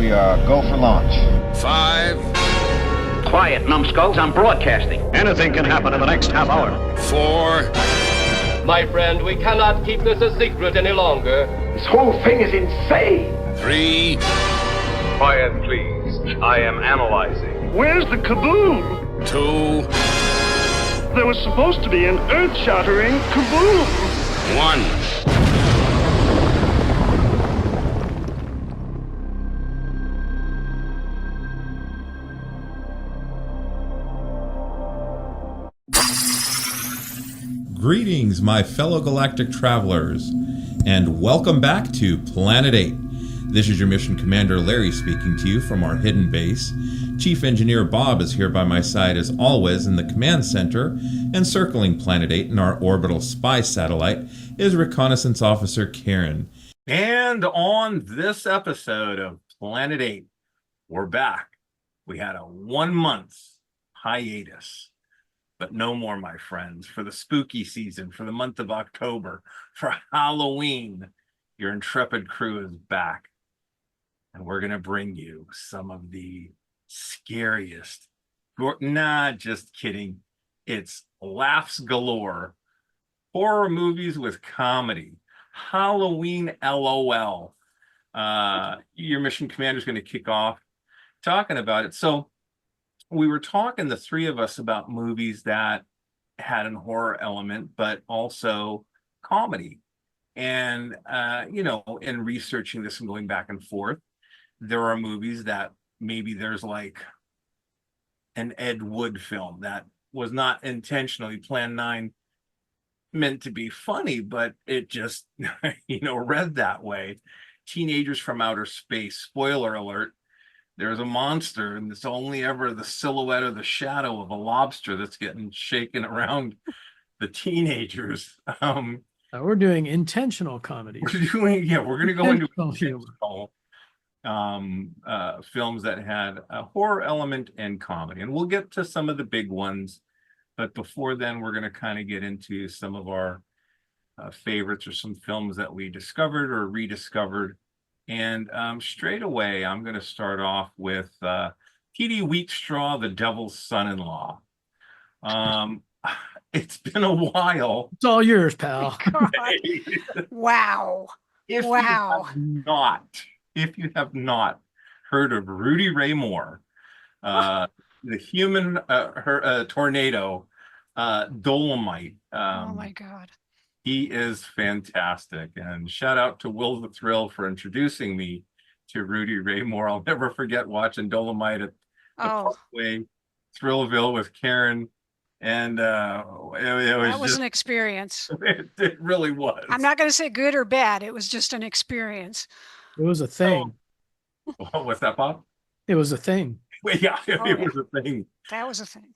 we go for launch. 5. Quiet, numbskulls, I'm broadcasting. Anything can happen in the next half hour. 4. My friend, we cannot keep this a secret any longer. This whole thing is insane. 3. Quiet, please. I am analyzing. Where's the kaboom? 2. There was supposed to be an earth-shattering kaboom. 1. Greetings, my fellow galactic travelers, and welcome back to Planet 8. This is your mission commander Larry speaking to you from our hidden base. Chief Engineer Bob is here by my side as always in the command center, and circling Planet 8 in our orbital spy satellite is Reconnaissance Officer Karen. And on this episode of Planet 8, we're back. We had a 1-month hiatus. But no more, my friends, for the spooky season, for the month of October, for Halloween, your intrepid crew is back. And we're going to bring you some of the scariest, just kidding. It's laughs galore, horror movies with comedy, Halloween LOL. Your mission commander is going to kick off talking about it. So, we were talking, the three of us, about movies that had an horror element, but also comedy. And, in researching this and going back and forth, there are movies that maybe there's like an Ed Wood film that was not intentionally Plan 9 meant to be funny, but it just, read that way. Teenagers from Outer Space, spoiler alert. There's a monster, and it's only ever the silhouette or the shadow of a lobster that's getting shaken around the teenagers. We're doing intentional comedy. We're going to go into intentional films that had a horror element and comedy. And we'll get to some of the big ones. But before then, we're going to kind of get into some of our favorites or some films that we discovered or rediscovered. And straight away, I'm going to start off with P.D. Wheatstraw, The Devil's Son-in-Law. It's been a while. It's all yours, pal. Wow. If you have not heard of Rudy Ray Moore, the human tornado, Dolomite. Oh my God. He is fantastic. And shout out to Will the Thrill for introducing me to Rudy Ray Moore. I'll never forget watching Dolomite at Parkway, Thrillville with Karen. And it was an experience. It really was. I'm not going to say good or bad. It was just an experience. It was a thing. What's that, Bob? It was a thing. Yeah, it was a thing. That was a thing.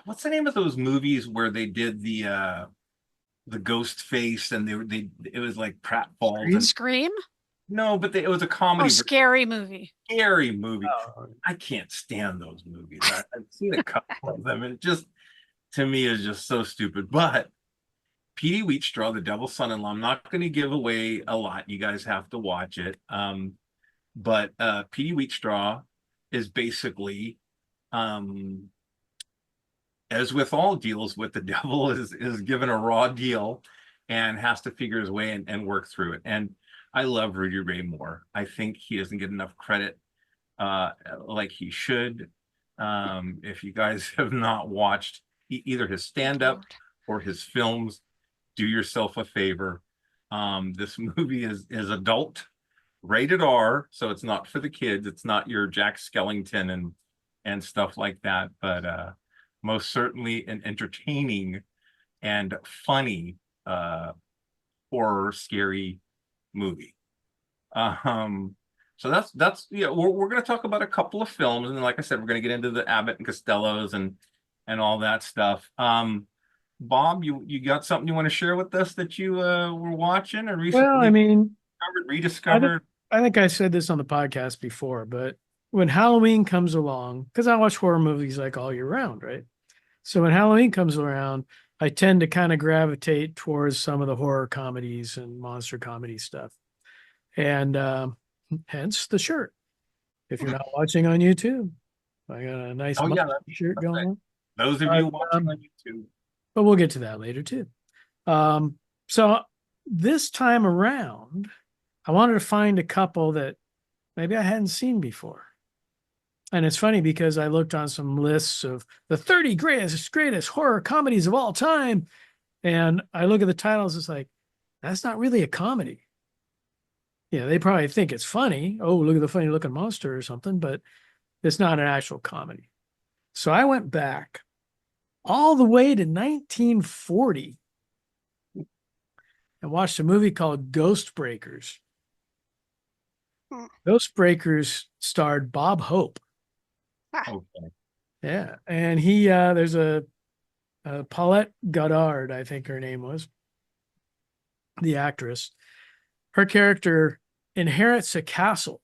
What's the name of those movies where they did the ghost face and it was like pratfalls? Scream? No, but it was a comedy. Scary movie. Scary movie. Oh. I can't stand those movies. I've seen a couple of them, and it just, to me, is just so stupid. But P.D. Wheatstraw, The Devil's Son-in-Law, I'm not going to give away a lot. You guys have to watch it. But P.D. Wheatstraw is basically, as with all deals with the devil, is given a raw deal and has to figure his way and work through it. And I love Rudy Ray Moore. I think he doesn't get enough credit like he should. If you guys have not watched either his stand-up or his films, do yourself a favor. This movie is adult, rated R, so it's not for the kids. It's not your Jack Skellington and stuff like that, but most certainly an entertaining and funny horror, scary movie. So that's we're going to talk about a couple of films, and then, like I said, we're going to get into the Abbott and Costellos and all that stuff. Bob, you got something you want to share with us that you were watching or recently? Well, I mean, rediscovered? I think I said this on the podcast before, but when Halloween comes along, because I watch horror movies like all year round, right? So when Halloween comes around, I tend to kind of gravitate towards some of the horror comedies and monster comedy stuff. And hence the shirt. If you're not watching on YouTube, I got a nice shirt going on. Those of you watching on YouTube. But we'll get to that later too. So this time around, I wanted to find a couple that maybe I hadn't seen before. And it's funny because I looked on some lists of the 30 greatest horror comedies of all time. And I look at the titles, it's like, that's not really a comedy. Yeah, they probably think it's funny. Oh, look at the funny looking monster or something, but it's not an actual comedy. So I went back all the way to 1940 and watched a movie called Ghost Breakers. Ghost Breakers starred Bob Hope. Okay. Yeah, and he there's a Paulette Goddard, I think her name was, the actress. Her character inherits a castle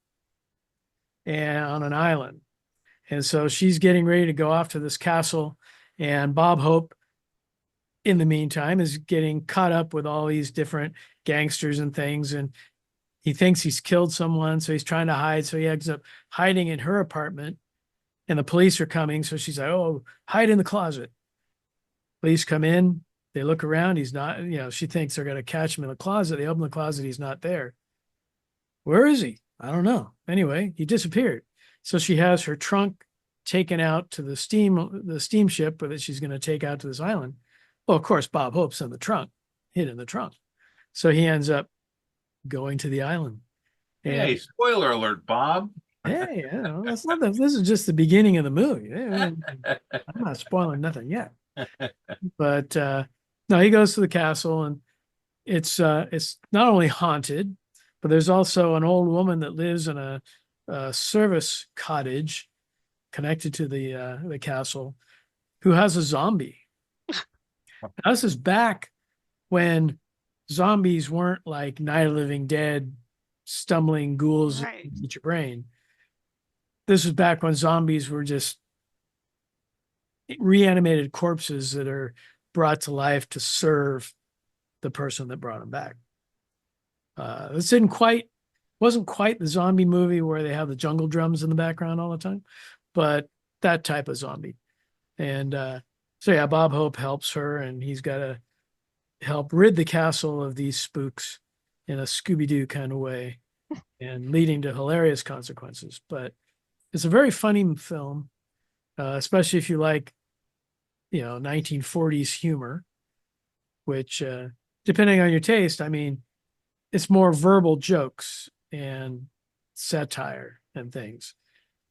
and on an island, and so she's getting ready to go off to this castle, and Bob Hope, in the meantime, is getting caught up with all these different gangsters and things, and he thinks he's killed someone, so he's trying to hide. So he ends up hiding in her apartment, and the police are coming. So she's like, "Oh, hide in the closet." Police come in. They look around. He's not, she thinks they're going to catch him in the closet. They open the closet. He's not there. Where is he? I don't know. Anyway, he disappeared. So she has her trunk taken out to the steamship that she's going to take out to this island. Well, of course, Bob Hope's in the trunk, hid in the trunk. So he ends up going to the island. And, hey, spoiler alert, Bob. Hey, that's not this is just the beginning of the movie. I'm not spoiling nothing yet. But no, he goes to the castle, and it's not only haunted, but there's also an old woman that lives in a service cottage connected to the castle who has a zombie. Now, this is back when zombies weren't like Night of the Living Dead, stumbling ghouls that eat your brain. This was back when zombies were just reanimated corpses that are brought to life to serve the person that brought them back. This wasn't quite the zombie movie where they have the jungle drums in the background all the time, but that type of zombie. And so yeah, Bob Hope helps her, and he's got to help rid the castle of these spooks in a Scooby-Doo kind of way, and leading to hilarious consequences. But it's a very funny film, especially if you like, 1940s humor, which, depending on your taste, I mean, it's more verbal jokes and satire and things,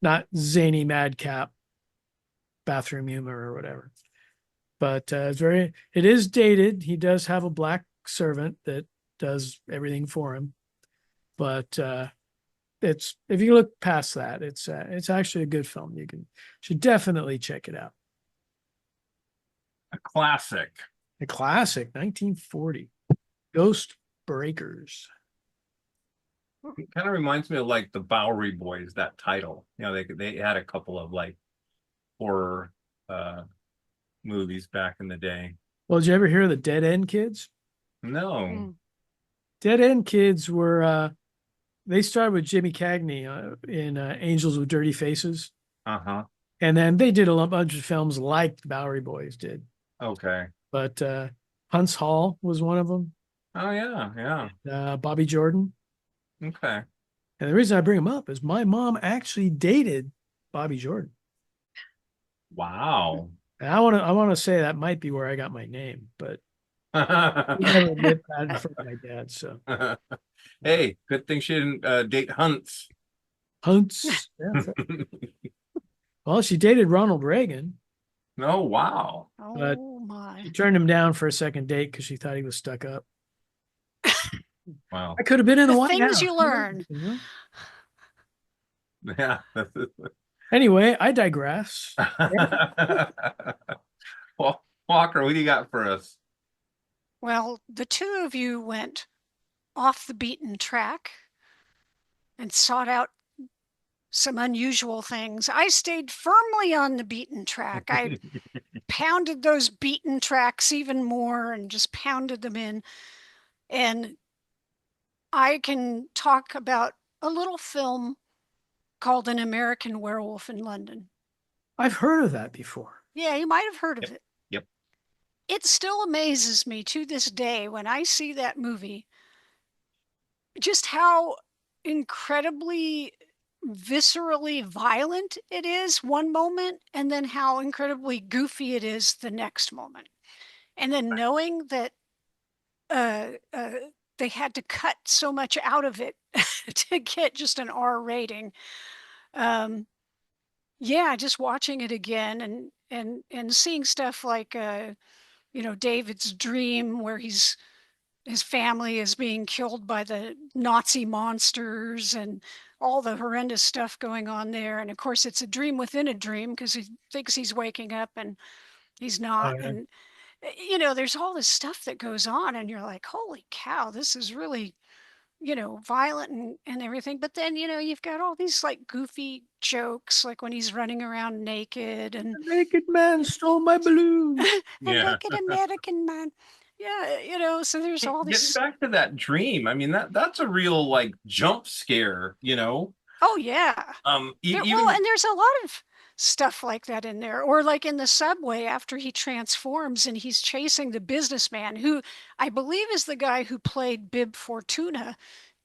not zany madcap bathroom humor or whatever. But it is dated. He does have a black servant that does everything for him. But if you look past that, it's actually a good film. Should definitely check it out. A classic. A classic, 1940, Ghost Breakers. It kind of reminds me of like the Bowery Boys, that title. They had a couple of like horror movies back in the day. Well, did you ever hear of the Dead End Kids? No. Dead End Kids were they started with Jimmy Cagney in Angels with Dirty Faces. Uh-huh. And then they did a bunch of films like Bowery Boys did. Okay. But Hunts Hall was one of them. Oh, yeah. Bobby Jordan. Okay. And the reason I bring him up is my mom actually dated Bobby Jordan. Wow. And I want to say that might be where I got my name, but I never admit that in front of my dad. So hey, good thing she didn't date Hunts. Hunts. Yeah. Well, she dated Ronald Reagan. Oh, wow. But Oh my. she turned him down for a second date because she thought he was stuck up. Wow. I could have been in the White Things House. you learn. Yeah. Anyway, I digress. Well, Walker, what do you got for us? Well, the two of you went off the beaten track and sought out some unusual things. I stayed firmly on the beaten track. I pounded those beaten tracks even more and just pounded them in. And I can talk about a little film called An American Werewolf in London. I've heard of that before. Yeah, you might have heard of it. Yep. It still amazes me to this day when I see that movie, just how incredibly viscerally violent it is one moment, and then how incredibly goofy it is the next moment. And then knowing that they had to cut so much out of it to get just an R rating. Yeah, just watching it again and seeing stuff like David's dream where his family is being killed by the Nazi monsters and all the horrendous stuff going on there. And of course, it's a dream within a dream because he thinks he's waking up and he's not. yeah. And there's all this stuff that goes on, and you're like, holy cow, this is really violent and everything. But then, you've got all these like goofy jokes, like when he's running around naked and The naked man stole my balloon. a Yeah. naked American man. Yeah, so there's all Getting this. back to that dream, I mean that's a real like jump scare, Oh yeah. Even And there's a lot of stuff like that in there, or like in the subway after he transforms and he's chasing the businessman who I believe is the guy who played Bib Fortuna.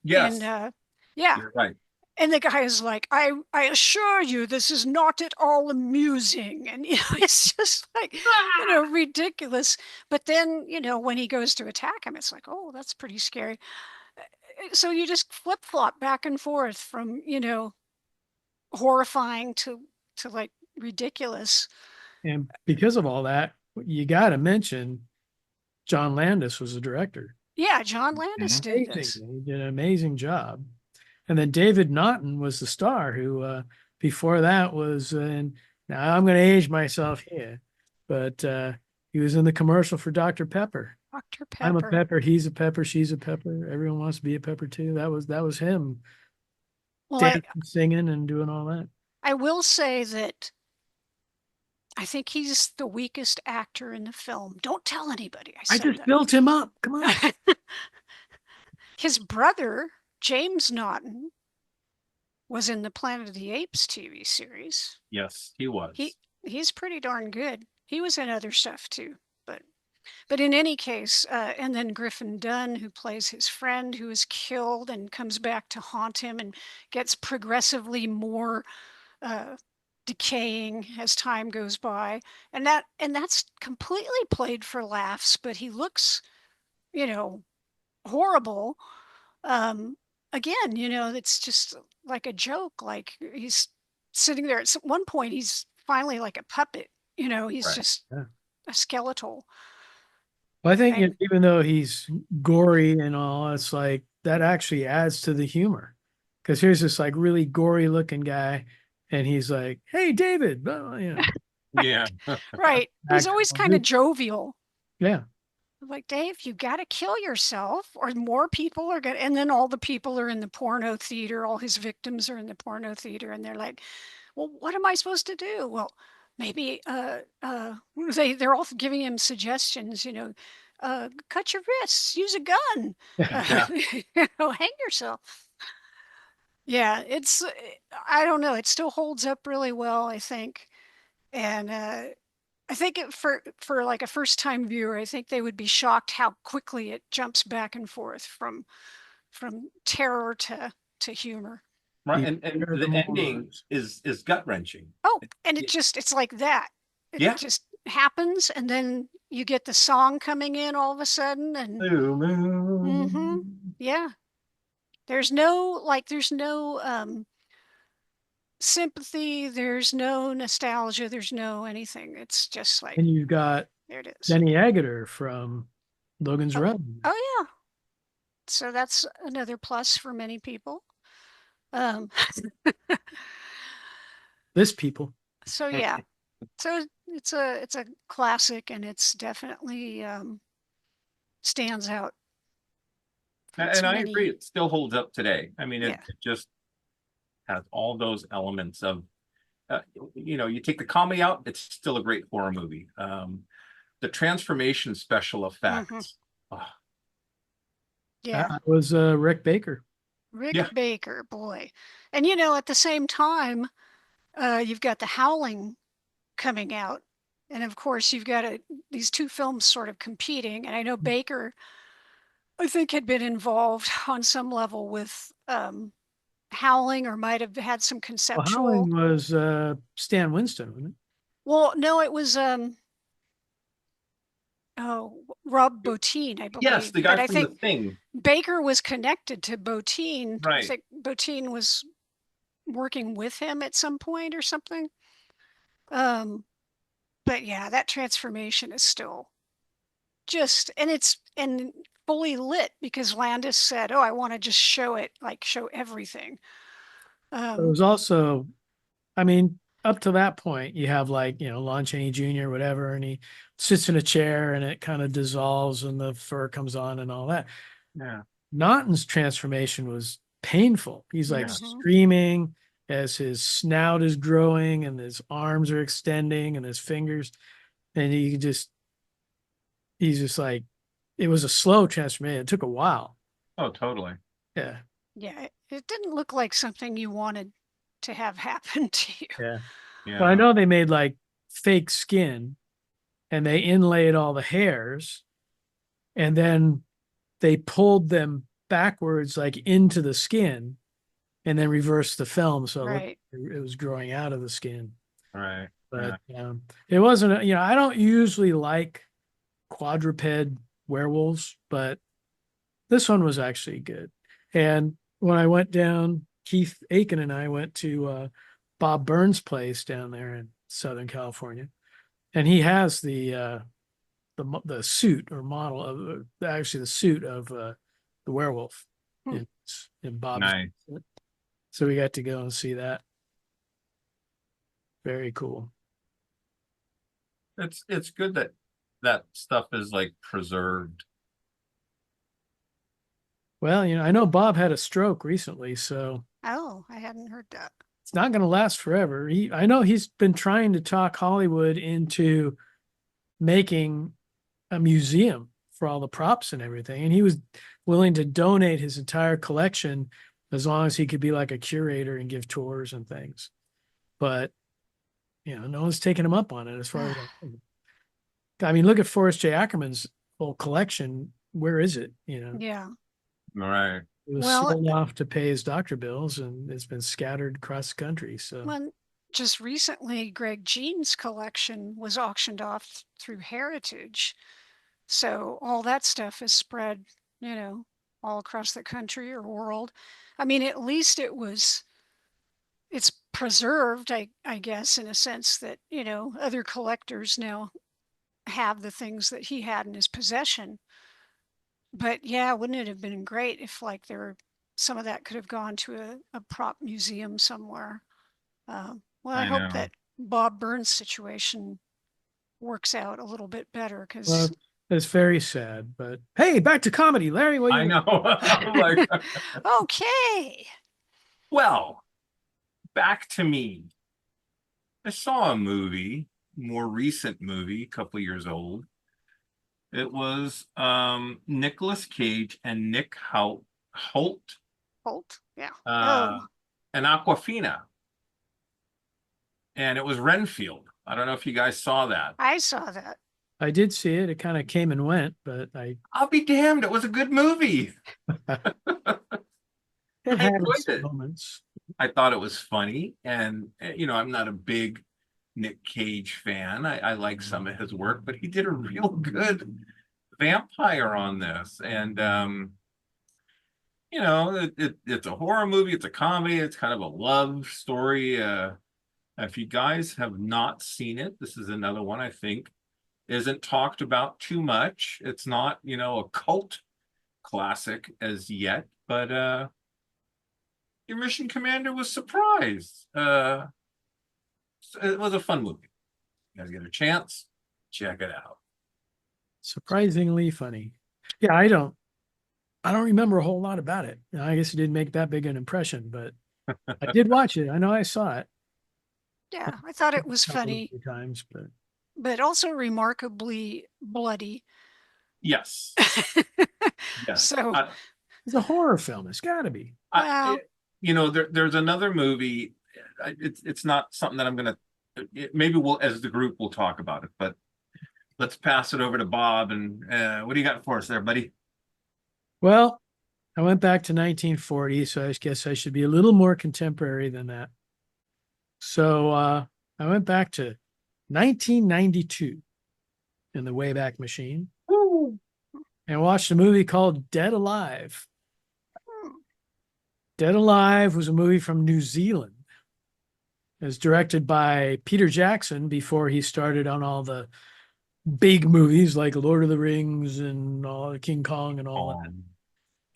yes, And yeah. you're right. And the guy is like, I assure you, this is not at all amusing. And, it's just like, ridiculous. But then, when he goes to attack him, it's like, oh, that's pretty scary. So you just flip flop back and forth from, horrifying to like ridiculous. And because of all that, you got to mention John Landis was the director. Yeah, John Landis did this. He did an amazing job. And then David Naughton was the star who, before that was in, now I'm going to age myself here, but he was in the commercial for Dr. Pepper. Dr. Pepper. I'm a pepper, he's a pepper, she's a pepper. Everyone wants to be a pepper too. That was him. Well, dancing, singing and doing all that. I will say that I think he's the weakest actor in the film. Don't tell anybody I I said just that. built him up. Come on. His brother, James Naughton, was in the Planet of the Apes TV series. Yes, he was. He's pretty darn good. He was in other stuff too, but in any case, and then Griffin Dunn, who plays his friend who is killed and comes back to haunt him and gets progressively more decaying as time goes by, and that's completely played for laughs, but he looks, horrible. Again, it's just like a joke. Like he's sitting there at one point, he's finally like a puppet. He's Right. just a skeletal. Well, I think even though he's gory and all, it's like that actually adds to the humor. Because here's this like really gory looking guy, and he's like, "Hey, David," Yeah. Right. He's always kind of jovial. Yeah. Like, Dave, you got to kill yourself or more people are going to, and then all the people are in the porno theater. All his victims are in the porno theater. And they're like, well, what am I supposed to do? Well, maybe they're all giving him suggestions, cut your wrists, use a gun, hang yourself. Yeah, I don't know. It still holds up really well, I think. And I think for like a first time viewer, I think they would be shocked how quickly it jumps back and forth from terror to humor. Right. And the ending is gut wrenching. Oh, and it's like that. It just happens, and then you get the song coming in all of a sudden, and yeah. There's no sympathy, there's no nostalgia, there's no anything. It's just like, and you've got there it is. Denny Agutter from Logan's Run. Oh yeah. So that's another plus for many people. This people. So yeah. So it's a classic, and it's definitely stands out. And I agree, it still holds up today. I mean, it just has all those elements of, you take the comedy out, it's still a great horror movie. The transformation special effects. Yeah. That was Rick Baker. Rick Yeah. Baker, boy. And at the same time, you've got The Howling coming out. And of course, you've got these two films sort of competing. And I know Baker, I think, had been involved on some level with Howling, or might have had some Well, conceptual. Howling was Stan Winston, wasn't it? Well, no, it was Rob Bottin, I believe. Yes, the guy but I from think The Thing. Baker was connected to Bottin. I Right. think Bottin was working with him at some point or something. But yeah, that transformation is still just, and it's fully lit, because Landis said, "Oh, I want to just show it, like show everything." But it was also, I mean, up to that point, you have like, Lon Chaney Jr., whatever, and he sits in a chair and it kind of dissolves and the fur comes on and all that. Yeah. Naughton's transformation was painful. He's like Mhm. screaming as his snout is growing and his arms are extending and his fingers. And he's just like, it was a slow transformation. It took a while. Oh, totally. Yeah. Yeah, it didn't look like something you wanted to have happen to you. Yeah. Yeah. But I know they made like fake skin and they inlaid all the hairs and then they pulled them backwards, like into the skin, and then reversed the film. So Right. it was growing out of the skin. Right. But it wasn't, I don't usually like quadruped werewolves, but this one was actually good. And when I went down, Keith Aiken and I went to Bob Burns' place down there in Southern California, and he has the suit or model of actually the suit of the werewolf in Bob's. Nice. So we got to go and see that. Very cool. It's good that stuff is like preserved. Well, I know Bob had a stroke recently, so Oh, I hadn't heard that. it's not going to last forever. I know he's been trying to talk Hollywood into making a museum for all the props and everything, and he was willing to donate his entire collection as long as he could be like a curator and give tours and things. But no one's taking him up on it as far as I mean, look at Forrest J. Ackerman's whole collection. Where is it? Yeah. Right. It was Well, sold off to pay his doctor bills, and it's been scattered across the country. So Well, just recently, Greg Jean's collection was auctioned off through Heritage. So all that stuff is spread, all across the country or world. I mean, at least it's preserved, I guess, in a sense that, other collectors now have the things that he had in his possession. But yeah, wouldn't it have been great if like some of that could have gone to a prop museum somewhere? Well, I hope know. that Bob Burns' situation works out a little bit better, because well, it's very sad. But hey, back to comedy, Larry. What I know. Like, okay. well, back to me. I saw a movie, more recent movie, a couple years old. It was Nicolas Cage and Nick Holt, Yeah. and Aquafina. And it was Renfield. I don't know if you guys saw that. I saw that. I did see it. It kind of came and went, but I'll be damned. It was a good movie. it I had enjoyed its it. moments. I thought it was funny. And, I'm not a big Nick Cage fan. I like some of his work, but he did a real good vampire on this. And, it's a horror movie. It's a comedy. It's kind of a love story. If you guys have not seen it, this is another one I think isn't talked about too much. It's not, a cult classic as yet, but your mission commander was surprised. It was a fun movie. You guys get a chance, check it out. Surprisingly funny. Yeah, I don't remember a whole lot about it. I guess it didn't make that big an impression, but I did watch it. I know I saw it. Yeah, I thought it was a couple of funny, times, but also remarkably bloody. Yes. Yes. So It's a horror film. It's got to be. Wow. There's another movie. It's not something that I'm gonna. Maybe we'll, as the group, we'll talk about it. But let's pass it over to Bob. And what do you got for us there, buddy? Well, I went back to 1940, so I guess I should be a little more contemporary than that. So I went back to 1992 in the Wayback Machine. Ooh. And watched a movie called Dead Alive. Dead Alive was a movie from New Zealand. It was directed by Peter Jackson before he started on all the big movies like Lord of the Rings and all King Kong and all that.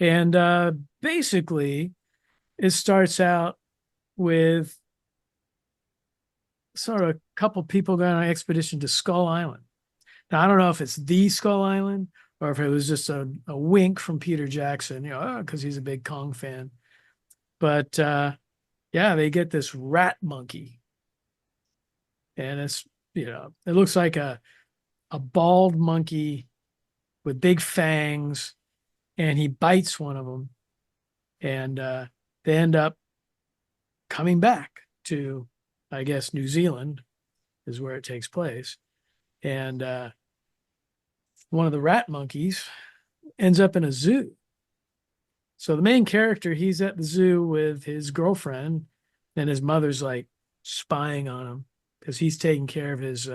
And basically, it starts out with sort of a couple people going on an expedition to Skull Island. Now, I don't know if it's the Skull Island or if it was just a wink from Peter Jackson, because he's a big Kong fan. But yeah, they get this rat monkey. And it's, it looks like a bald monkey with big fangs, and he bites one of them. And they end up coming back to, I guess, New Zealand is where it takes place. And one of the rat monkeys ends up in a zoo. So the main character, he's at the zoo with his girlfriend, and his mother's like spying on him because he's taking care of his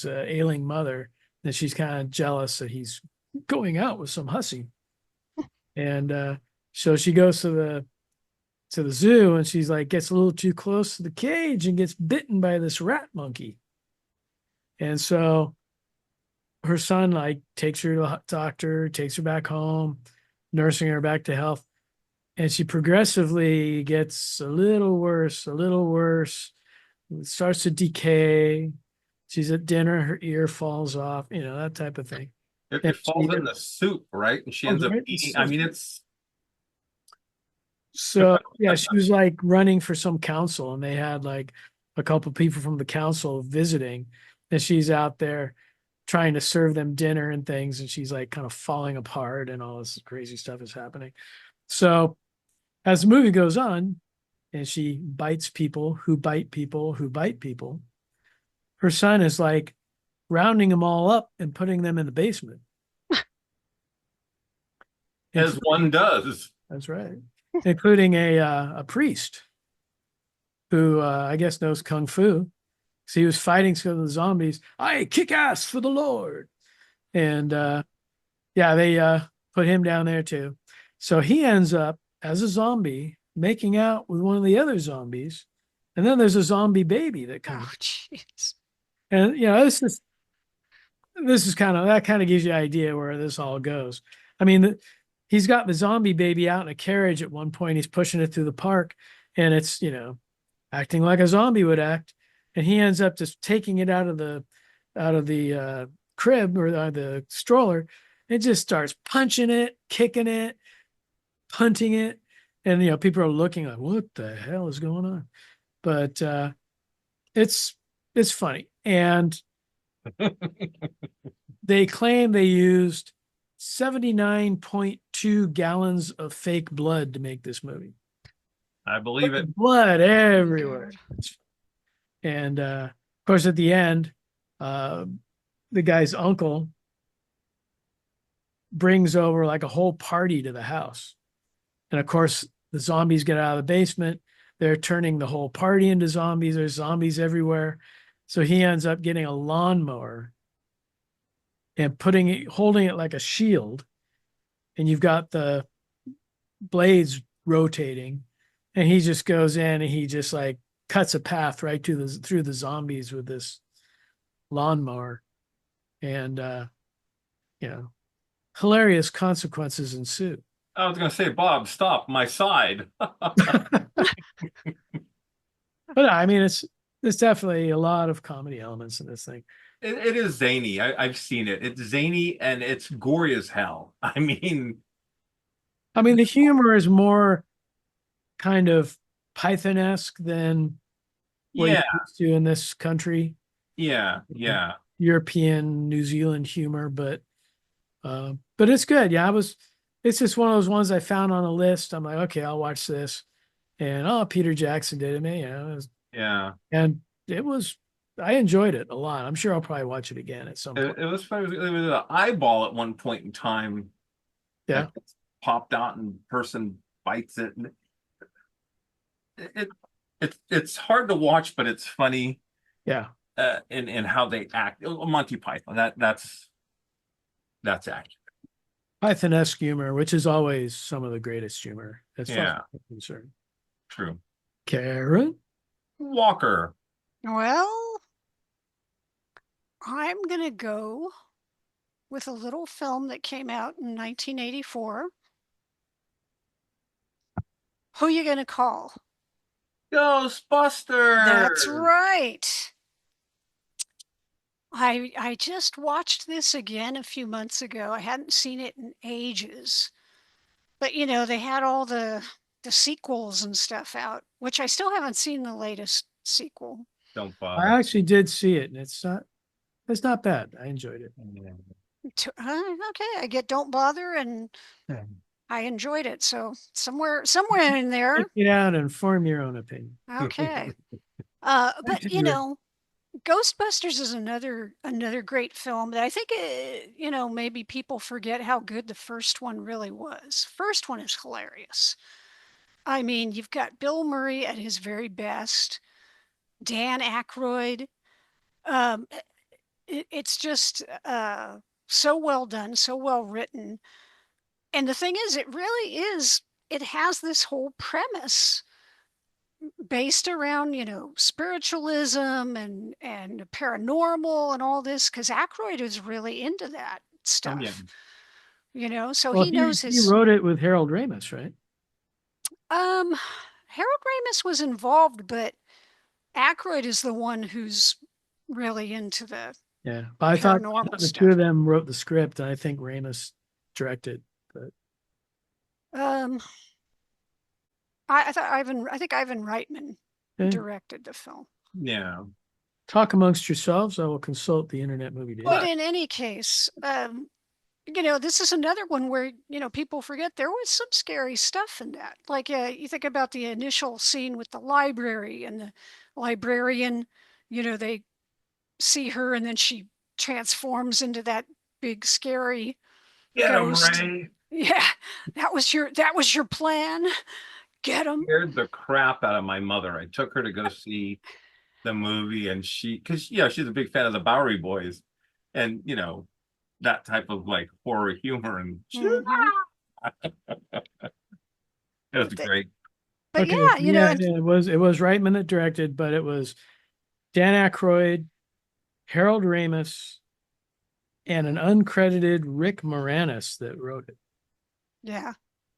ailing mother. And she's kind of jealous that he's going out with some hussy. And so she goes to the zoo, and she's like, gets a little too close to the cage and gets bitten by this rat monkey. And so her son like takes her to the doctor, takes her back home, nursing her back to health. And she progressively gets a little worse. It starts to decay. She's at dinner, her ear falls off, that type of thing. It falls in the soup, right? And she ends up eating. I mean, it's. So, yeah, she was like running for some council, and they had like a couple of people from the council visiting, and she's out there trying to serve them dinner and things, and she's like kind of falling apart, and all this crazy stuff is happening. So as the movie goes on, and she bites people who bite people who bite people, her son is like rounding them all up and putting them in the basement. As one does. That's right. Including a priest who I guess knows Kung Fu. So he was fighting some of the zombies. I kick ass for the Lord. And yeah, they put him down there too. So he ends up as a zombie making out with one of the other zombies. And then there's a zombie baby that comes. Oh, jeez. And this is kind of gives you an idea where this all goes. I mean, he's got the zombie baby out in a carriage at one point. He's pushing it through the park, and it's, acting like a zombie would act. And he ends up just taking it out of the crib or the stroller and just starts punching it, kicking it, punting it. And, people are looking like, what the hell is going on? But it's funny. And they claim they used 79.2 gallons of fake blood to make this movie. I believe it. Blood everywhere. And of course, at the end, the guy's uncle brings over like a whole party to the house. And of course, the zombies get out of the basement. They're turning the whole party into zombies. There's zombies everywhere. So he ends up getting a lawnmower and holding it like a shield. And you've got the blades rotating. And he just goes in and he just like cuts a path right through the zombies with this lawnmower. And, hilarious consequences ensue. I was going to say, Bob, stop my side. But I mean, there's definitely a lot of comedy elements in this thing. It is zany. I've seen it. It's zany and it's gory as hell. I mean, the humor is more kind of Python-esque than what you're used to in this country. Yeah. European, New Zealand humor, but it's good. Yeah, it's just one of those ones I found on a list. I'm like, okay, I'll watch this. And oh, Peter Jackson did it, man. Yeah. And I enjoyed it a lot. I'm sure I'll probably watch it again at some point. It was funny. It was an eyeball at one point in time. Yeah. That popped out and person bites it. And it's hard to watch, but it's funny. Yeah. In how they act. Monty Python. That's accurate. Python-esque humor, which is always some of the greatest humor as far as I'm concerned. True. Karen Walker. Well, I'm going to go with a little film that came out in 1984. Who you going to call? Ghostbusters. That's right. I just watched this again a few months ago. I hadn't seen it in ages. But they had all the sequels and stuff out, which I still haven't seen the latest sequel. Don't bother. I actually did see it, and it's not bad. I enjoyed it. Okay, I get Don't Bother, and Yeah. I enjoyed it. So somewhere in there. Check it out and form your own opinion. Okay. But Ghostbusters is another great film that I think maybe people forget how good the first one really was. First one is hilarious. I mean, you've got Bill Murray at his very best, Dan Aykroyd. It's just so well done, so well written. And the thing is, it has this whole premise based around, spiritualism and paranormal and all this, because Aykroyd is really into that stuff. So he knows he wrote it with Harold Ramis, right? Harold Ramis was involved, but Aykroyd is the one who's really into the But I thought paranormal the stuff. two of them wrote the script, and I think Ramis directed. But I think Ivan Reitman Okay. directed the film. Yeah. Talk amongst yourselves. I will consult the Internet Movie Database. But in any case, this is another one where, people forget there was some scary stuff in that. Like, you think about the initial scene with the library and the librarian, they see her and then she transforms into that big scary ghost. Ray. Yeah, that was your plan. Get him. Scared the crap out of my mother. I took her to go see the movie, and because she's a big fan of the Bowery Boys, and that type of like horror humor, and it was great. But Okay, it was Reitman that directed, but it was Dan Aykroyd, Harold Ramis, and an uncredited Rick Moranis that wrote it. Yeah.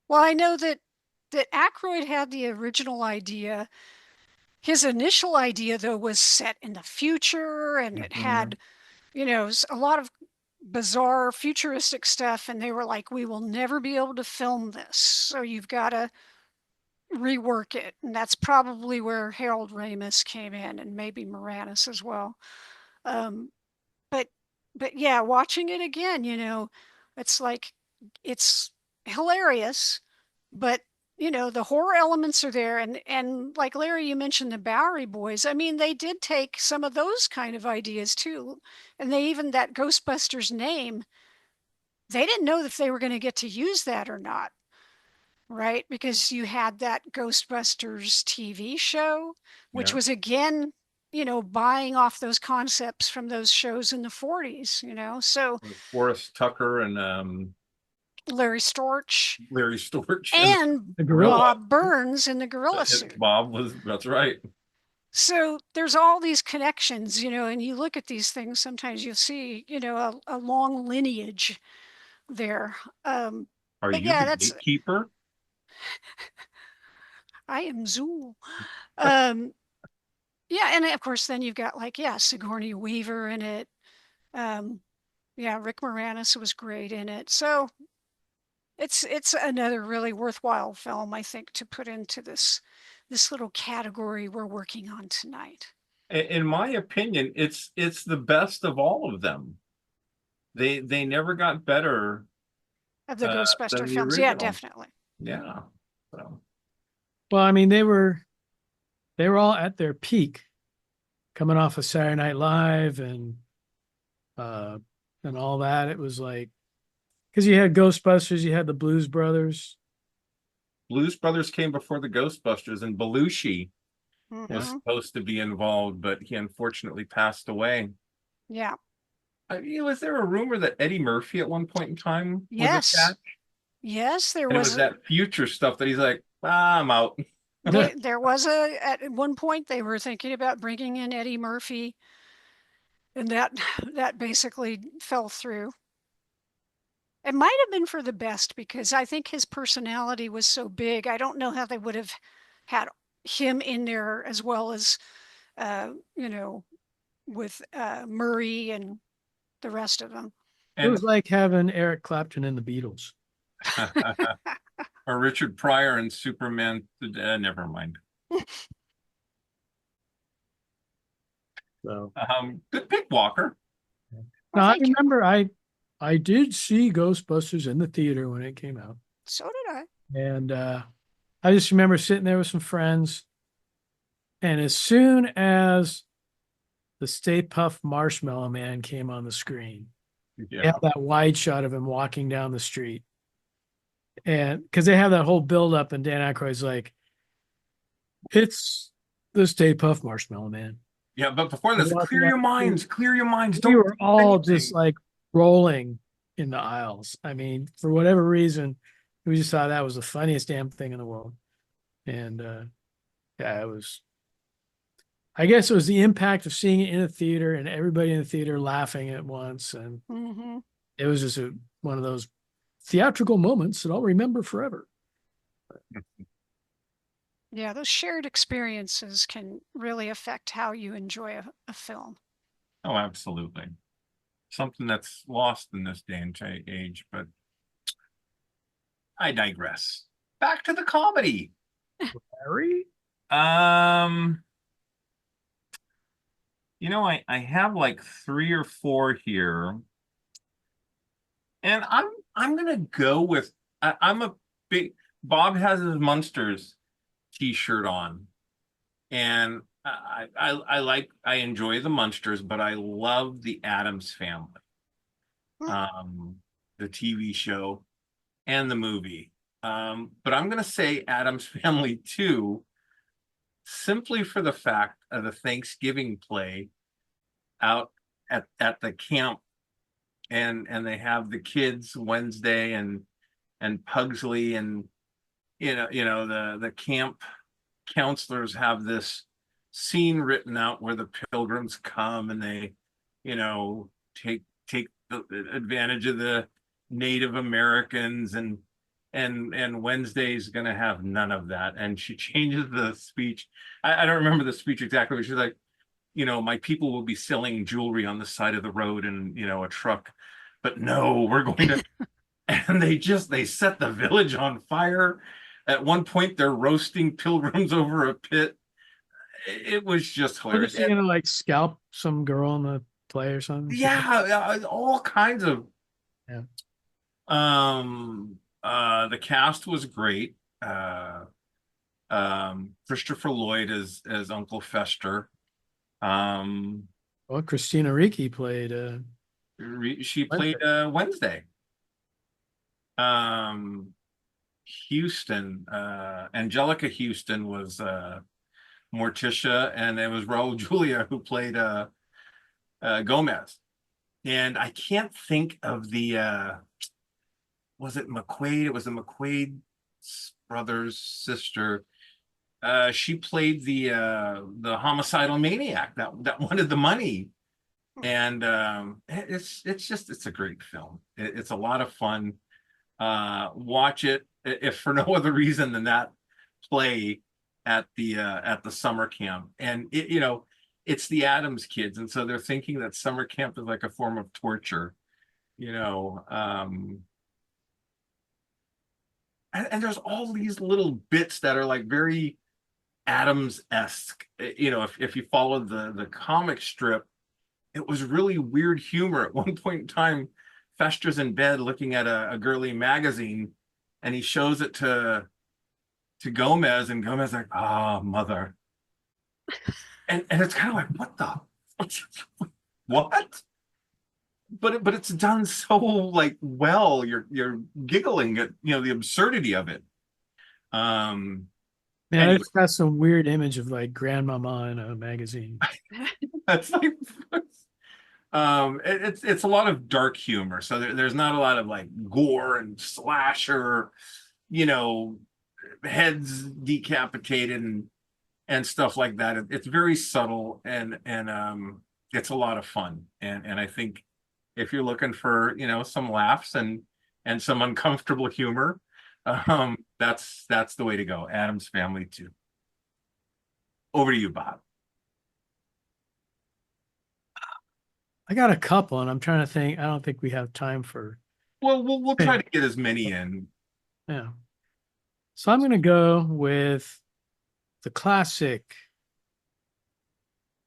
Well, I know that Aykroyd had the original idea. His initial idea, though, was set in the future, and it had, a lot of bizarre futuristic stuff, and they were like, we will never be able to film this, so you've got to rework it. And that's probably where Harold Ramis came in, and maybe Moranis as well. But yeah, watching it again, it's like, it's hilarious, but the horror elements are there. And like Larry, you mentioned the Bowery Boys. I mean, they did take some of those kind of ideas too. And that Ghostbusters name, they didn't know if they were going to get to use that or not. Right? Because you had that Ghostbusters TV show, which was again, buying off those concepts from those shows in the 40s, so Forrest Tucker and Larry Storch and and gorilla. Bob Burns in the gorilla suit. That's right. So there's all these connections, and you look at these things, sometimes you'll see, a long lineage there. Are you the gatekeeper? I am Zool. Yeah, and of course, then you've got Sigourney Weaver in it. Rick Moranis was great in it. So it's another really worthwhile film, I think, to put into this little category we're working on tonight. In my opinion, it's the best of all of them. They never got better of the Ghostbuster than the films. Yeah, original. definitely. Yeah. So, Well, I mean, they were all at their peak, coming off of Saturday Night Live and all that. It was like, because you had Ghostbusters, you had the Blues Brothers. Blues Brothers came before the Ghostbusters, and Belushi was Mhm. supposed to be involved, but he unfortunately passed away. Yeah. Was there a rumor that Eddie Murphy at one point in time was Yes. attached? Yes, there And it was. was that future stuff that he's like, I'm out. There was at one point they were thinking about bringing in Eddie Murphy, and that basically fell through. It might have been for the best because I think his personality was so big. I don't know how they would have had him in there as well as, with Murray and the rest of them. It was like having Eric Clapton in the Beatles. Or Richard Pryor and Superman. Never mind. So good pick, Walker. now, I remember I did see Ghostbusters in the theater when it came out. So did I. And I just remember sitting there with some friends. And as soon as the Stay Puft Marshmallow Man came on the screen, Yeah. they have that wide shot of him walking down the street. And because they have that whole build up, and Dan Aykroyd's like, it's the Stay Puft Marshmallow Man. Yeah, but before this, Walking clear down your the minds, street. clear your minds. We Don't were all anything. just like rolling in the aisles. I mean, for whatever reason, we just thought that was the funniest damn thing in the world. And yeah, it was. I guess it was the impact of seeing it in a theater and everybody in the theater laughing at once, and Mm-hmm. it was just one of those theatrical moments that I'll remember forever. Yeah, those shared experiences can really affect how you enjoy a film. Oh, absolutely. Something that's lost in this day and age, but I digress. Back to the comedy. Harry? I have like 3 or 4 here. And I'm gonna go with I'm a big Bob has his Munsters t-shirt on. And I enjoy the Munsters, but I love the Addams Family. The TV show and the movie. But I'm gonna say Addams Family 2, simply for the fact of the Thanksgiving play out at the camp, and they have the kids Wednesday and Pugsley, and the camp counselors have this scene written out where the pilgrims come and they take advantage of the Native Americans, and Wednesday's gonna have none of that, and she changes the speech. I don't remember the speech exactly, but she's like, my people will be selling jewelry on the side of the road in a truck, but no, we're going to and they set the village on fire. At one point they're roasting pilgrims over a pit. It was just hilarious. Was he gonna like scalp some girl in the play or something? Yeah, all kinds of. Yeah. The cast was great. Christopher Lloyd as Uncle Fester. Well, Christina Ricci played She played Wednesday. Houston, Angelica Houston was Morticia, and it was Raul Julia who played Gomez. And I can't think of the was it McQuaid? It was the McQuaid brother's sister. She played the homicidal maniac that wanted the money. And it's a great film. It's a lot of fun. Watch it if for no other reason than that play at the summer camp. And it's the Addams kids, and so they're thinking that summer camp is like a form of torture, and there's all these little bits that are like very Addams-esque. If you followed the comic strip, it was really weird humor. At one point in time, Fester's in bed looking at a girly magazine, and he shows it to Gomez, and Gomez like, "Ah, mother," and it's kind of like, what the what? But it's done so like well. You're giggling at the absurdity of it. Yeah, Anyway. it's got some weird image of like grandmama in a magazine. That's like it's a lot of dark humor, so there's not a lot of like gore and slasher, heads decapitated and stuff like that. It's very subtle, and it's a lot of fun, and I think if you're looking for some laughs and some uncomfortable humor, that's the way to go. Addams Family 2. Over to you, Bob. I got a couple, and I'm trying to think. I don't think we have time for. Well, we'll try to get as many in. Yeah. So I'm going to go with the classic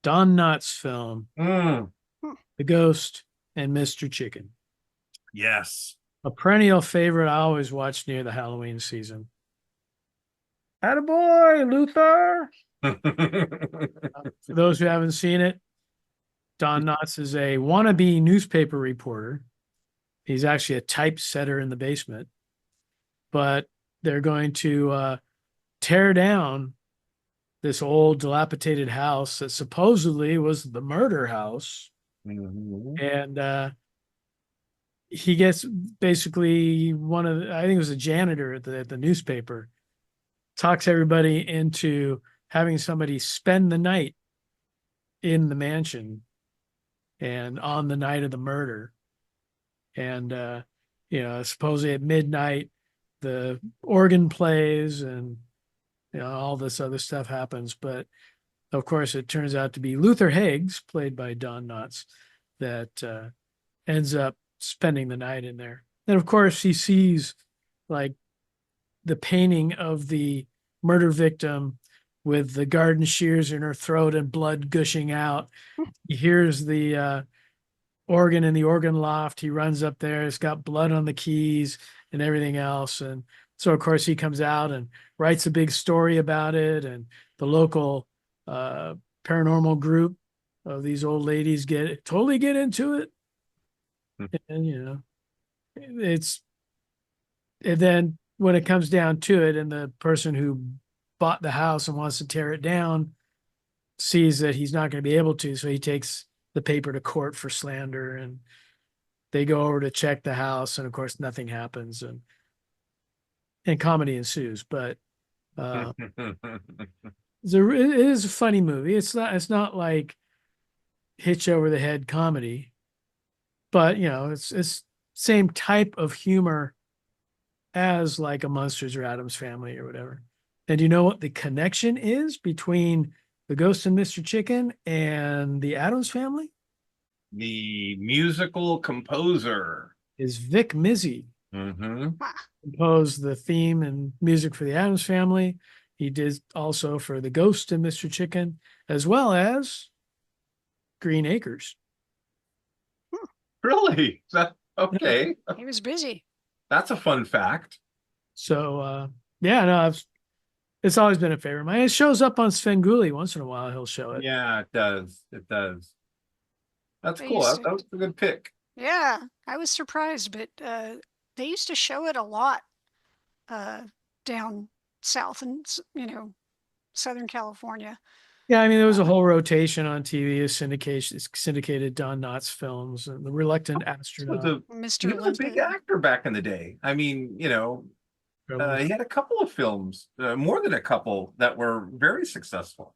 Don Knotts film, The Ghost and Mr. Chicken. Yes. A perennial favorite I always watch near the Halloween season. Attaboy, Luther! For those who haven't seen it, Don Knotts is a wannabe newspaper reporter. He's actually a typesetter in the basement. But they're going to tear down this old dilapidated house that supposedly was the murder house. And he gets basically I think it was a janitor at the newspaper, talks everybody into having somebody spend the night in the mansion and on the night of the murder. And, supposedly at midnight, the organ plays and, all this other stuff happens. But of course, it turns out to be Luther Higgs, played by Don Knotts, that ends up spending the night in there. And of course, he sees like the painting of the murder victim with the garden shears in her throat and blood gushing out. He hears the organ in the organ loft. He runs up there. It's got blood on the keys and everything else. And so, of course, he comes out and writes a big story about it. And the local paranormal group of these old ladies totally get into it. And, and then when it comes down to it, and the person who bought the house and wants to tear it down sees that he's not going to be able to, so he takes the paper to court for slander, and they go over to check the house, and of course nothing happens, and comedy ensues. But it is a funny movie. It's not like hitch over the head comedy, but it's same type of humor as like a Munsters or Addams Family or whatever. And you know what the connection is between The Ghost and Mr. Chicken and the Addams Family? The musical composer is Vic Mizzy. Composed the theme and music for the Addams Family. He did also for The Ghost and Mr. Chicken, as well as Green Acres. Really? Okay. He was busy. That's a fun fact. So, it's always been a favorite of mine. It shows up on Svengoolie once in a while. He'll show it. Yeah, it does. It does. That's cool. That was a good pick. Yeah, I was surprised, but they used to show it a lot down south and Southern California. Yeah, I mean, there was a whole rotation on TV of syndicated Don Knotts films, and The Reluctant Astronaut. Mr. He was a big actor back in the day. I mean, he had a couple of films, more than a couple, that were very successful.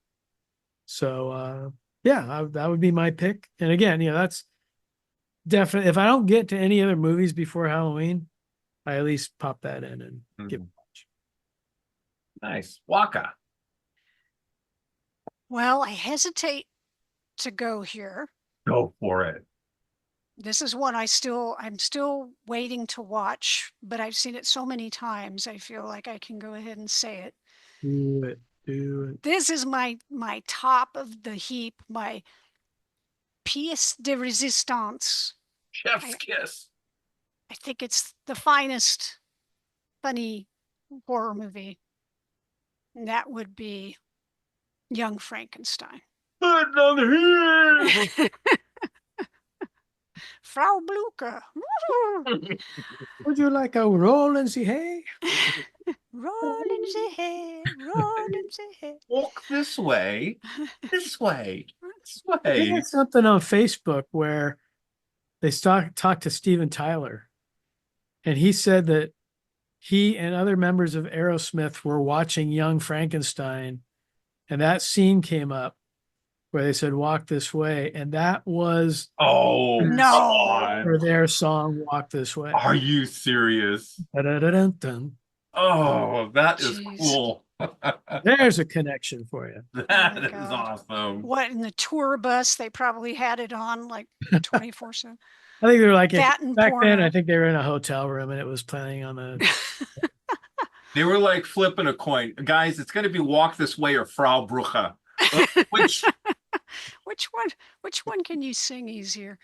So, that would be my pick. And again, that's definitely, if I don't get to any other movies before Halloween, I at least pop that in and give it a watch. Nice. Waka. Well, I hesitate to go here. Go for it. This is one I'm still waiting to watch, but I've seen it so many times. I feel like I can go ahead and say it. Do it. This is my top of the heap, my pièce de résistance. Chef's kiss. I think it's the finest funny horror movie. And that would be Young Frankenstein. Another here. Frau Blucher. Would you like a roll in the hay? Roll in the hay, roll in the hay. Walk this way, this way, this They way. had something on Facebook where they talked to Steven Tyler, and he said that he and other members of Aerosmith were watching Young Frankenstein, and that scene came up where they said "Walk This Way," and that was Oh No. God. for their song "Walk This Way." Are you serious? Dun-dun-dun-dun. Oh, that is Jeez. cool. There's a connection for you. That Oh my is God. awesome. What, in the tour bus? They probably had it on like 24/7. I think they were like That and back then. porno. I think they were in a hotel room and it was playing on the. They were like flipping a coin. Guys, it's going to be Walk This Way or Frau Brucha. Which, Which one can you sing easier?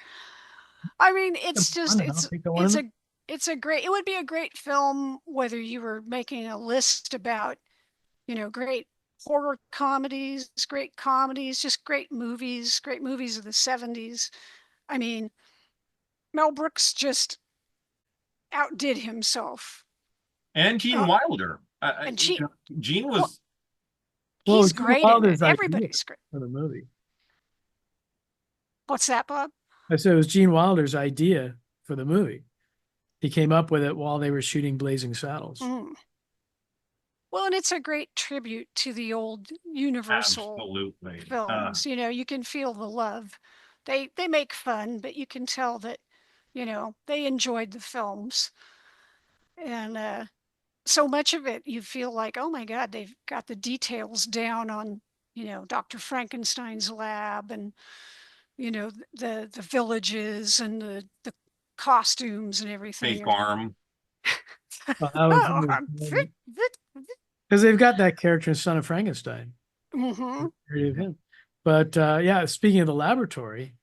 I mean, it's just it's a great, it would be a great film whether you were making a list about, great horror comedies, just great movies of the 70s. I mean, Mel Brooks just outdid himself. and Gene Wilder. And Gene was. He's Gene great in Wilder's it. idea Everybody's great. for the movie. What's that, Bob? I said it was Gene Wilder's idea for the movie. He came up with it while they were shooting Blazing Saddles. Mm. Well, and it's a great tribute to the old Universal Absolutely. films. You can feel the love. They make fun, but you can tell that, they enjoyed the films. And so much of it, you feel like, oh my God, they've got the details down on, Dr. Frankenstein's lab and, the villages and the costumes and everything. Fake arm. Because they've got that character in Son of Frankenstein. Mm-hmm. But yeah, speaking of the laboratory,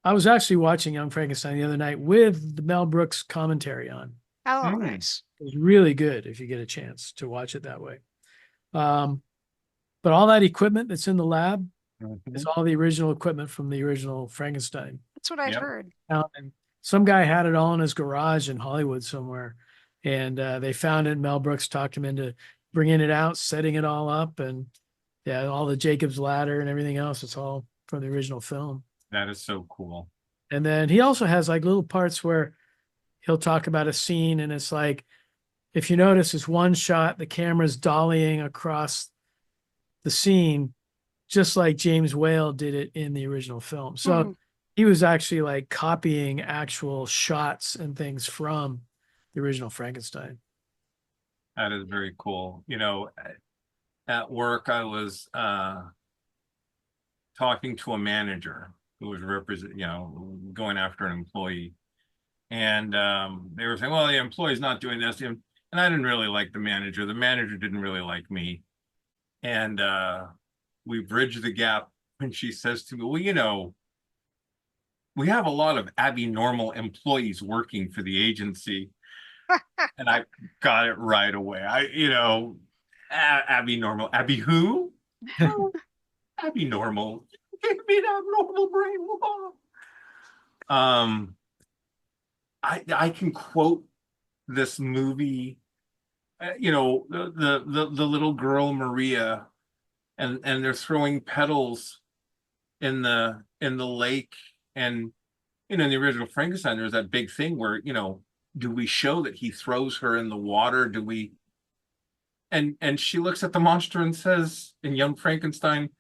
I was actually watching Young Frankenstein the other night with the Mel Brooks commentary on. Oh, nice. It was really good if you get a chance to watch it that way. But all that equipment that's in the lab is all the original equipment from the original Frankenstein. That's what I've heard. And some guy had it all in his garage in Hollywood somewhere. And they found it. Mel Brooks talked him into bringing it out, setting it all up. And yeah, all the Jacob's ladder and everything else. It's all from the original film. That is so cool. And then he also has like little parts where he'll talk about a scene. And it's like, if you notice, it's one shot, the camera's dollying across the scene, just like James Whale did it in the original film. So he was actually like copying actual shots and things from the original Frankenstein. That is very cool. At work, I was talking to a manager who was going after an employee. And they were saying, well, the employee's not doing this. And I didn't really like the manager. The manager didn't really like me. And we bridged the gap when she says to me, well, we have a lot of abnormal employees working for the agency. And I got it right away. Abnormal. Abby who? Abnormal. Give me an abnormal brain. I can quote this movie. The little girl Maria, and they're throwing petals in the lake, and in the original Frankenstein, there's that big thing where do we show that he throws her in the water? Do we? And she looks at the monster and says in Young Frankenstein,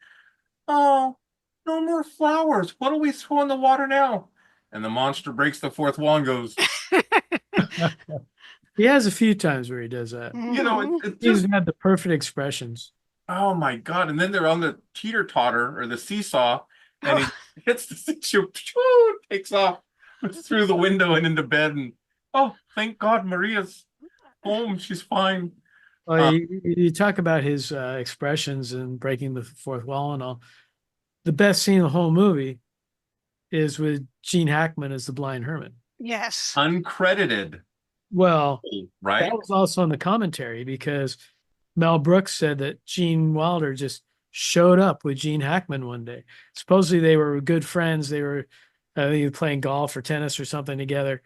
"Oh, no more flowers. What do we throw in the water now?" And the monster breaks the fourth wall and goes. He has a few times where he does that. He's had the perfect expressions. Oh my God. And then they're on the teeter-totter or the seesaw, and he hits the seesaw, takes off through the window and into bed. And oh, thank God Maria's home. She's fine. Well, you talk about his expressions and breaking the fourth wall and all. The best scene in the whole movie is with Gene Hackman as the blind hermit. Yes. Uncredited, Well, right? that was also in the commentary because Mel Brooks said that Gene Wilder just showed up with Gene Hackman one day. Supposedly they were good friends. They were either playing golf or tennis or something together.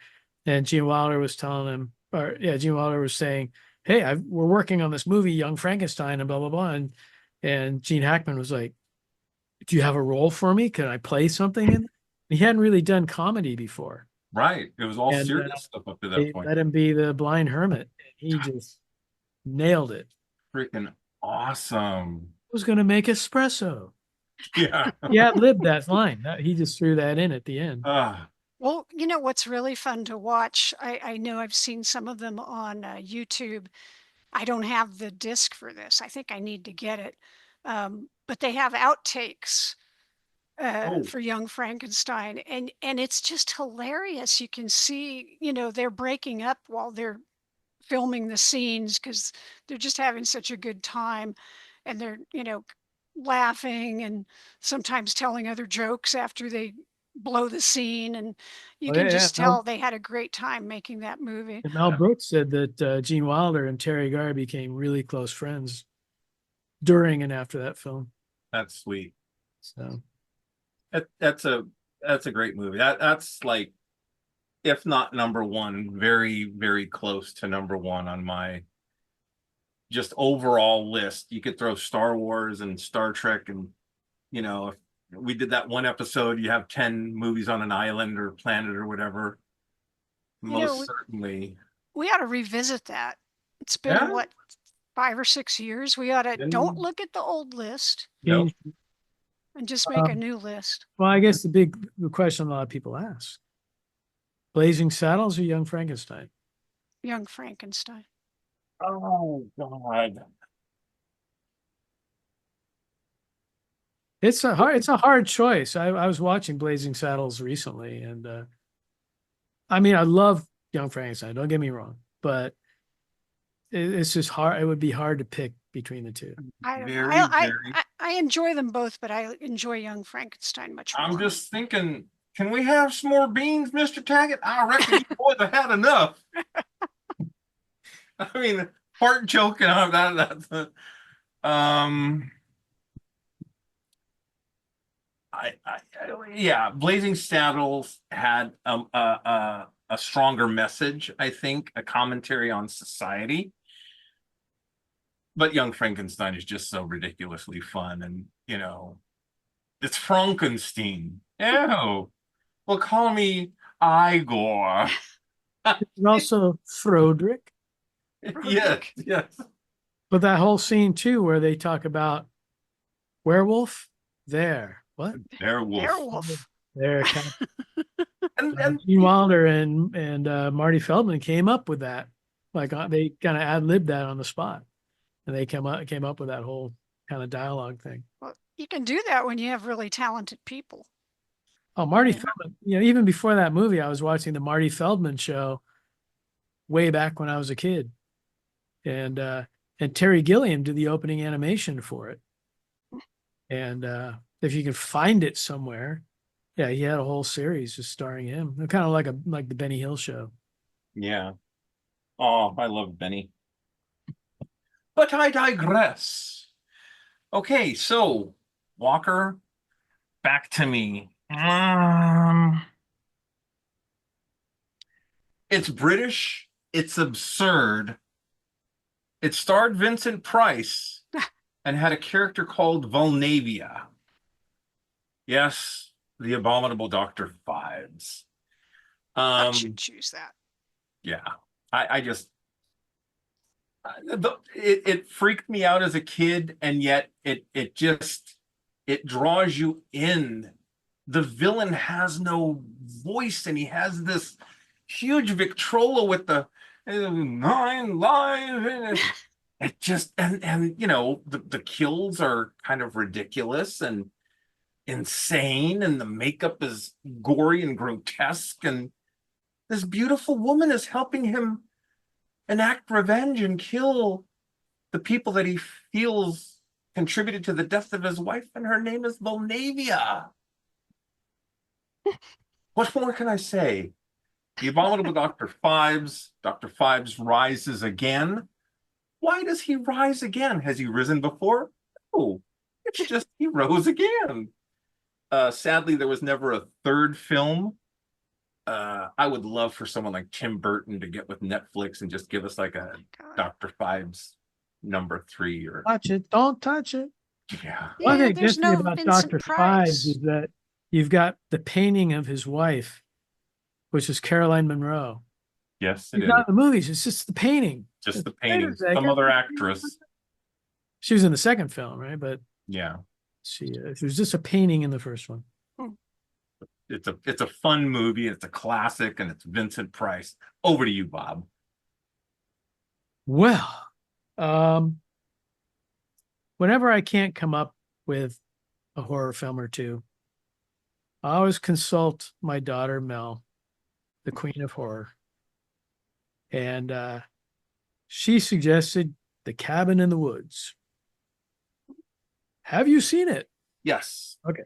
And Gene Wilder was telling him, or yeah, Gene Wilder was saying, "Hey, we're working on this movie, Young Frankenstein, and blah blah blah." And Gene Hackman was like, "Do you have a role for me? Can I play something in?" He hadn't really done comedy before, Right. It was all and serious stuff up to that they point. let him be the blind hermit. He just nailed it. Freaking awesome. Was going to make espresso. Yeah. Yeah, lived that line. He just threw that in at the end. Well, you know what's really fun to watch? I know I've seen some of them on YouTube. I don't have the disc for this. I think I need to get it. But they have outtakes for Young Frankenstein, and it's just hilarious. You can see, they're breaking up while they're filming the scenes because they're just having such a good time, and they're laughing and sometimes telling other jokes after they blow the scene, and you can just tell they had a great time making that movie. And Mel Brooks said that Gene Wilder and Terry Garr became really close friends during and after that film. That's sweet. So that's a great movie. That's like, if not number one, very, very close to number one on my just overall list. You could throw Star Wars and Star Trek, and if we did that one episode, you have 10 movies on an island or planet or whatever. Most certainly. We ought to revisit that. It's been what, 5 or 6 years? We ought to don't look at the old list. Nope. And just make a new list. Well, I guess the question a lot of people ask: Blazing Saddles or Young Frankenstein? Young Frankenstein. Oh God. It's a hard choice. I was watching Blazing Saddles recently, and I mean, I love Young Frankenstein. Don't get me wrong, but it's just hard. It would be hard to pick between the two. I enjoy them both, but I enjoy Young Frankenstein much more. I'm just thinking, can we have some more beans, Mr. Taggart? I reckon you boys have had enough. I mean, part joking on that. Yeah, Blazing Saddles had a stronger message, I think, a commentary on society. But Young Frankenstein is just so ridiculously fun, and it's Frankenstein. Ew. Well, call me Igor. And also Froderick. Yes. But that whole scene too, where they talk about werewolf, what? Werewolf. There. And Gene Wilder and Marty Feldman came up with that. Like they kind of ad-libbed that on the spot, and they came up with that whole kind of dialogue thing. Well, you can do that when you have really talented people. Oh, Marty Feldman. Even before that movie, I was watching the Marty Feldman show way back when I was a kid, and Terry Gilliam did the opening animation for it. And if you can find it somewhere, he had a whole series just starring him. Kind of like the Benny Hill show. Yeah. Oh, I love Benny. But I digress. Okay, so Walker, back to me. It's British. It's absurd. It starred Vincent Price and had a character called Volnavia. Yes, the abominable Dr. Fives. I should choose that. Yeah, I just it freaked me out as a kid, and yet it draws you in. The villain has no voice, and he has this huge Victrola with the 9 lives. It just and the kills are kind of ridiculous and insane, and the makeup is gory and grotesque, and this beautiful woman is helping him enact revenge and kill the people that he feels contributed to the death of his wife, and her name is Volnavia. What more can I say? The Abominable Dr. Fives. Dr. Fives rises again. Why does he rise again? Has he risen before? No, it's just he rose again. Sadly, there was never a third film. I would love for someone like Tim Burton to get with Netflix and just give us like a Dr. Fives #3 or Touch it, don't touch it. yeah. One thing there's gets me no about Vincent Dr. Price. Fives is that you've got the painting of his wife, which is Caroline Monroe. Yes, it You've is. got the movies, it's just the painting. Just the Wait a painting. second. Some other actress. She was in the second film, right? But Yeah. she was just a painting in the first one. It's a fun movie. It's a classic, and it's Vincent Price. Over to you, Bob. Well, whenever I can't come up with a horror film or two, I always consult my daughter Mel, the queen of horror, and she suggested The Cabin in the Woods. Have you seen it? Yes. Okay.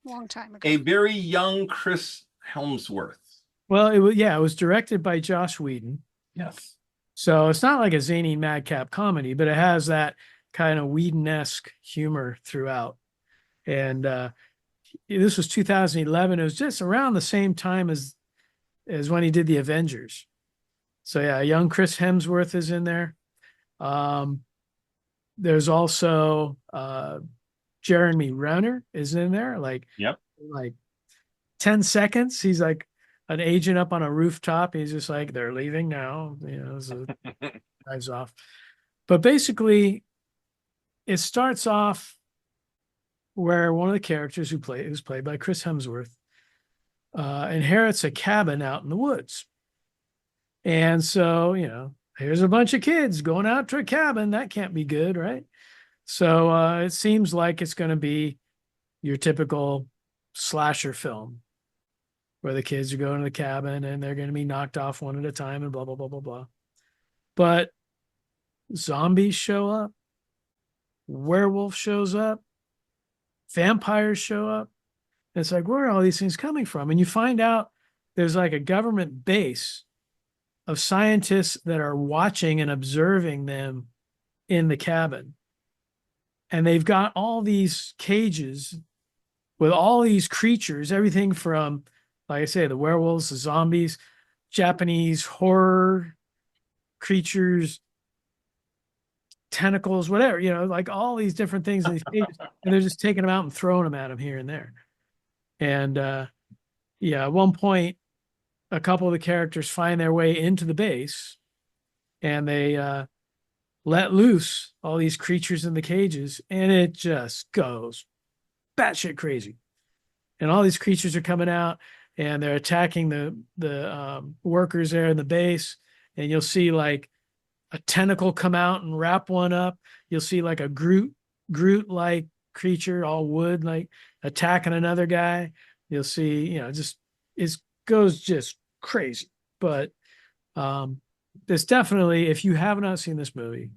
Long time ago. A very young Chris Helmsworth. Well, it was directed by Joss Whedon. Yes. So it's not like a zany madcap comedy, but it has that kind of Whedon-esque humor throughout. And this was 2011. It was just around the same time as when he did the Avengers. So yeah, young Chris Hemsworth is in there. There's also Jeremy Renner is in there. Like 10 seconds. He's like an agent up on a rooftop. He's just like, they're leaving now. So drives off. But basically, it starts off where one of the characters who's played by Chris Hemsworth inherits a cabin out in the woods. And so, here's a bunch of kids going out to a cabin. That can't be good, right? So it seems like it's going to be your typical slasher film where the kids are going to the cabin and they're going to be knocked off one at a time and blah, blah, blah, blah, blah. But zombies show up, werewolf shows up, vampires show up. And it's like, where are all these things coming from? And you find out there's like a government base of scientists that are watching and observing them in the cabin. And they've got all these cages with all these creatures, everything from, like I say, the werewolves, the zombies, Japanese horror creatures, tentacles, whatever, like all these different things in these cages. And they're just taking them out and throwing them at them here and there. And at one point, a couple of the characters find their way into the base and they let loose all these creatures in the cages, and it just goes batshit crazy. And all these creatures are coming out and they're attacking the workers there in the base. And you'll see like a tentacle come out and wrap one up. You'll see like a Groot-like creature, all wood, like attacking another guy. You'll see, it goes just crazy. But there's definitely, if you have not seen this movie,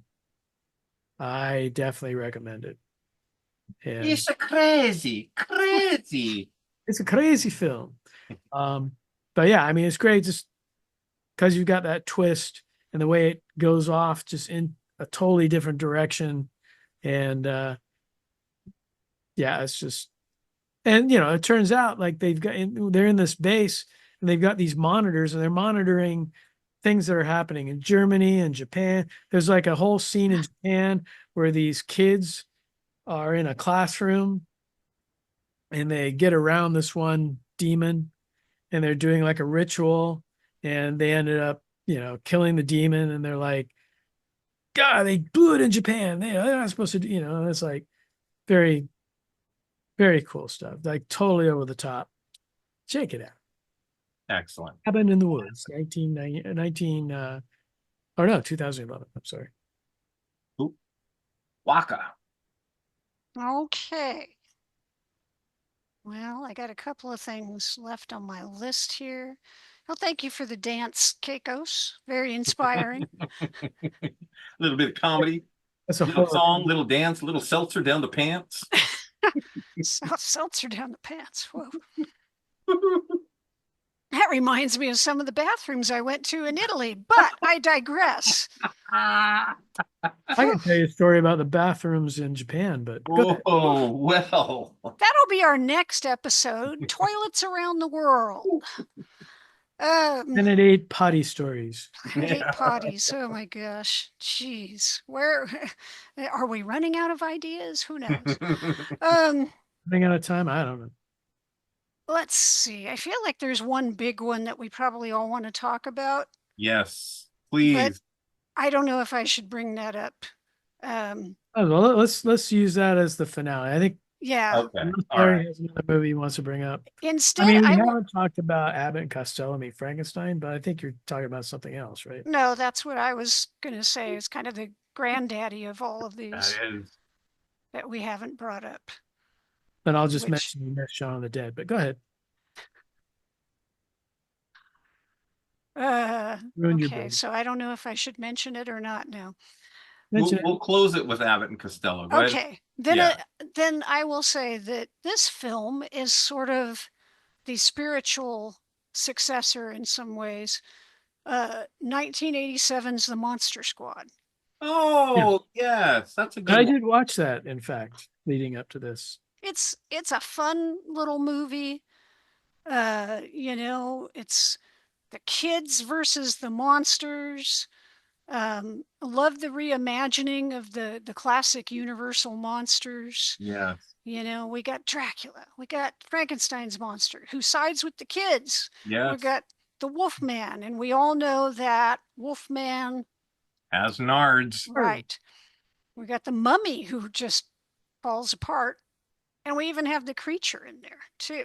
I definitely recommend it. And it's a crazy. It's a crazy film. But yeah, I mean, it's great just because you've got that twist and the way it goes off just in a totally different direction. And it's just, and it turns out like they're in this base and they've got these monitors and they're monitoring things that are happening in Germany and Japan. There's like a whole scene in Japan where these kids are in a classroom and they get around this one demon and they're doing like a ritual and they ended up, killing the demon. And they're like, God, they blew it in Japan. They're not supposed to do, it's like very, very cool stuff. Like totally over the top. Check it out. Excellent. Cabin in the Woods, 2011. I'm sorry. Ooh. Waka. Okay. Well, I got a couple of things left on my list here. Well, thank you for the dance, Keikos. Very inspiring. A little bit of comedy. That's a little horror song, film. little dance, little seltzer down the pants. Seltzer down the pants. Whoa. That reminds me of some of the bathrooms I went to in Italy, but I digress. I can tell you a story about the bathrooms in Japan, but go ahead. Oh, well. That'll be our next episode, Toilets Around the World. And it ate potty stories. Hate potties. Oh my gosh. Jeez. Where are we running out of ideas? Who knows? Running out of time? I don't know. Let's see. I feel like there's one big one that we probably all want to talk about. Yes, please. But I don't know if I should bring that up. Oh, well, let's use that as the finale. I think Yeah. Okay. All Larry right. has another movie he wants to bring up. Instead, I mean, we I haven't talked about Abbott and Costello Meet Frankenstein, but I think you're talking about something else, right? no, that's what I was going to say. It's kind of the granddaddy of all of these That is. that we haven't brought up. Then I'll just Which- mention you missed Shaun of the Dead, but go ahead. Ruined your Okay, baby. so I don't know if I should mention it or not now. Mention it. We'll close it with Abbott and Costello. Go ahead. Okay, then Yeah. then I will say that this film is sort of the spiritual successor in some ways. 1987's The Monster Squad. Oh, yes. That's a good I one. did watch that, in fact, leading up to this. It's a fun little movie. It's the kids versus the monsters. Love the reimagining of the classic Universal monsters. Yes. We got Dracula, we got Frankenstein's monster who sides with the kids. Yes. We got the Wolfman, and we all know that Wolfman, As nards. right? We got the Mummy who just falls apart, and we even have the creature in there too.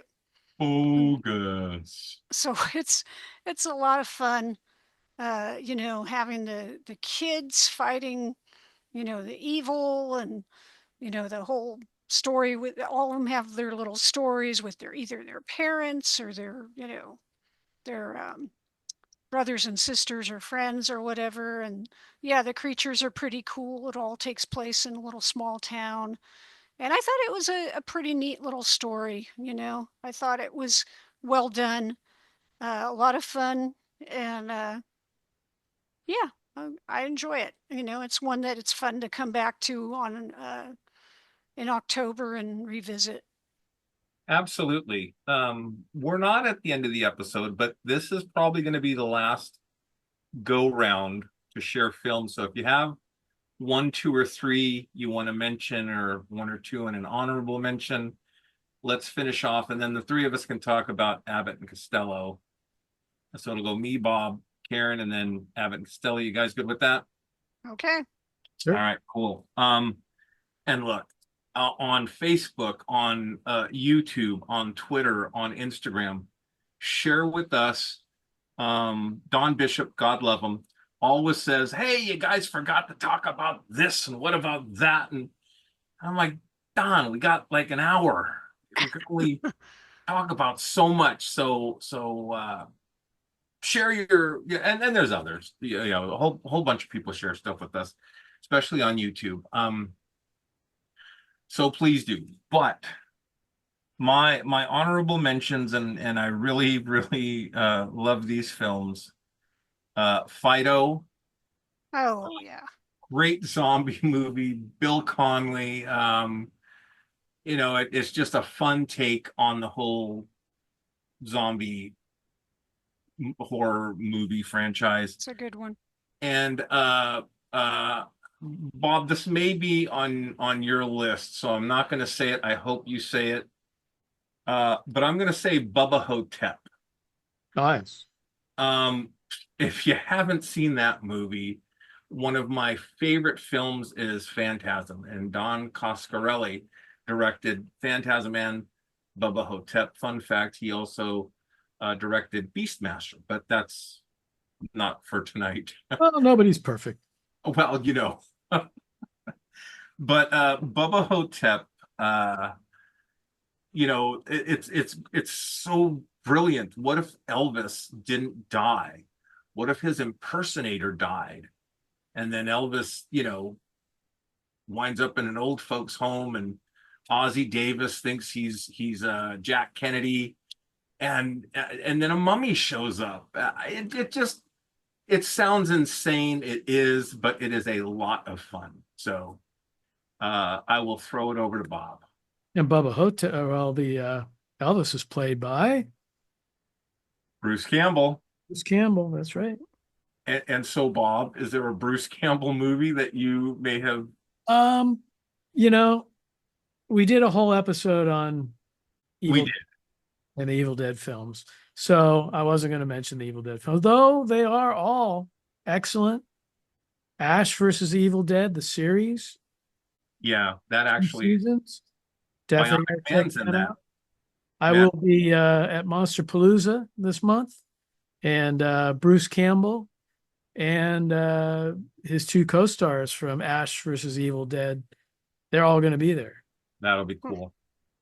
Bogus. So it's a lot of fun. Having the kids fighting, the evil, and the whole story with all of them have their little stories with either their parents or their brothers and sisters or friends or whatever. And yeah, the creatures are pretty cool. It all takes place in a little small town. And I thought it was a pretty neat little story. I thought it was well done, a lot of fun, and I enjoy it. It's one that it's fun to come back to in October and revisit. Absolutely. We're not at the end of the episode, but this is probably going to be the last go round to share films. So if you have 1, 2, or 3 you want to mention, or 1 or 2 and an honorable mention, let's finish off, and then the 3 of us can talk about Abbott and Costello. So it'll go me, Bob, Karen, and then Abbott and Costello. You guys good with that? Okay. Sure. All right, cool. And look, on Facebook, on YouTube, on Twitter, on Instagram, share with us. Don Bishop, God love him, always says, hey, you guys forgot to talk about this, and what about that? And I'm like, Don, we got like an hour. We talk about so much. So share and then there's others. A whole bunch of people share stuff with us, especially on YouTube. So please do. But my honorable mentions, and I really love these films. Fido. Oh yeah. Great zombie movie. Bill Conley. It's just a fun take on the whole zombie horror movie franchise. It's a good one. And Bob, this may be on your list, so I'm not going to say it. I hope you say it. But I'm going to say Bubba Hotep. Nice. If you haven't seen that movie, one of my favorite films is Phantasm, and Don Coscarelli directed Phantasm and Bubba Hotep. Fun fact, he also directed Beastmaster, but that's not for tonight. Well, nobody's perfect. Well, but Bubba Hotep, it's so brilliant. What if Elvis didn't die? What if his impersonator died? And then Elvis, winds up in an old folks home, and Ozzie Davis thinks he's Jack Kennedy. and then a mummy shows up. It sounds insane. It is, but it is a lot of fun. So I will throw it over to Bob. And Bubba Hotel, well, the Elvis is played by Bruce Campbell. Bruce Campbell. That's right. And so, Bob, is there a Bruce Campbell movie that you may have? Um, you know, we did a whole episode on We did. and the Evil Dead films. So I wasn't going to mention the Evil Dead films, though they are all excellent. Ash versus the Evil Dead, the series. Yeah, that actually. Seasons. Definitely Bionic check Man's in that that. out. I will be at Monster Palooza this month, and Bruce Campbell and his two co-stars from Ash versus Evil Dead, they're all going to be there. That'll be cool.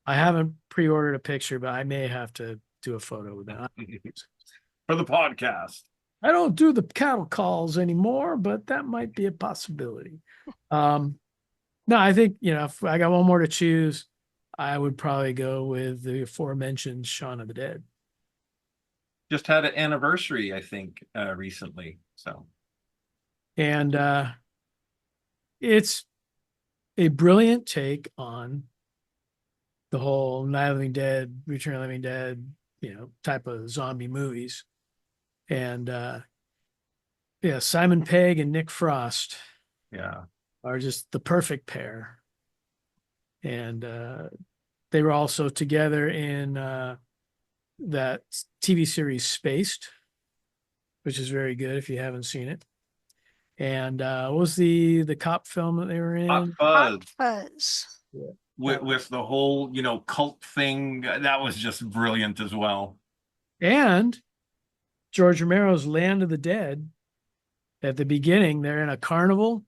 I haven't pre-ordered a picture, but I may have to do a photo with that. For the podcast. I don't do the cattle calls anymore, but that might be a possibility. No, I think, if I got one more to choose, I would probably go with the aforementioned Shaun of the Dead. Just had an anniversary, I think, recently. So, and it's a brilliant take on the whole Night of the Living Dead, Return of the Living Dead, type of zombie movies. And Simon Pegg and Nick Frost are just the perfect pair. And they were also together in that TV series Spaced, which is very good if you haven't seen it. And what was the cop film that they were in? Hot Fuzz. Yeah. With the whole, cult thing, that was just brilliant as well. And George Romero's Land of the Dead, at the beginning, they're in a carnival,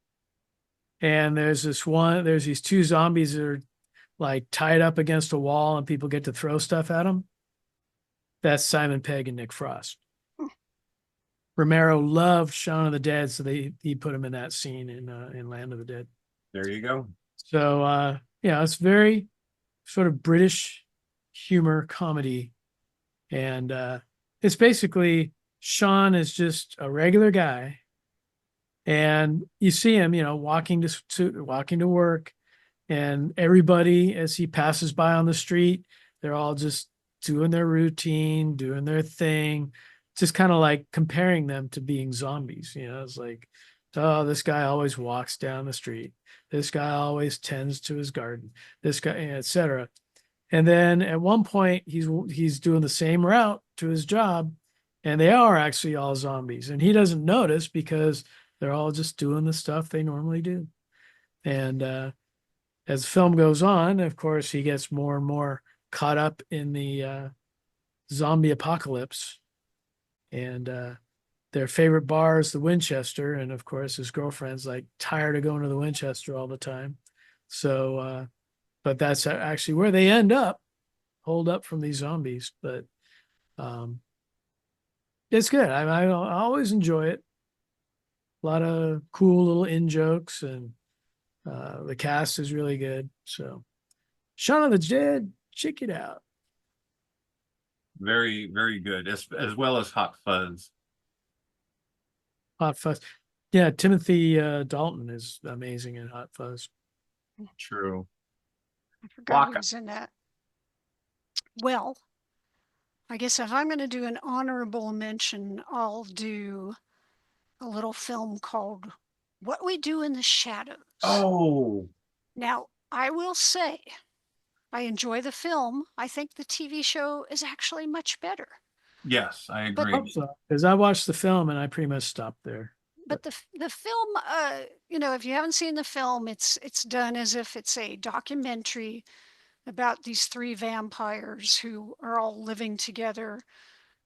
and there's these two zombies that are like tied up against a wall, and people get to throw stuff at them. That's Simon Pegg and Nick Frost. Romero loved Shaun of the Dead, so he put him in that scene in Land of the Dead. There you go. So it's very sort of British humor comedy, and it's basically Sean is just a regular guy, and you see him, walking to work, and everybody as he passes by on the street, they're all just doing their routine, doing their thing, just kind of like comparing them to being zombies. It's like, oh, this guy always walks down the street. This guy always tends to his garden. This guy, etc. And then at one point, he's doing the same route to his job, and they are actually all zombies. And he doesn't notice because they're all just doing the stuff they normally do. And as the film goes on, of course, he gets more and more caught up in the zombie apocalypse. And their favorite bar is the Winchester. And of course, his girlfriend's like tired of going to the Winchester all the time. So, but that's actually where they end up, holed up from these zombies. But it's good. I always enjoy it. A lot of cool little in-jokes, and the cast is really good. So, Shaun of the Dead, check it out. Very, very good, as well as Hot Fuzz. Hot Fuzz. Yeah, Timothy Dalton is amazing in Hot Fuzz. True. I forgot he was in that. Well, I guess if I'm going to do an honorable mention, I'll do a little film called What We Do in the Shadows. Oh. Now, I will say, I enjoy the film. I think the TV show is actually much better. Yes, I agree. Because I watched the film and I pretty much stopped there. But the film, if you haven't seen the film, it's done as if it's a documentary about these three vampires who are all living together.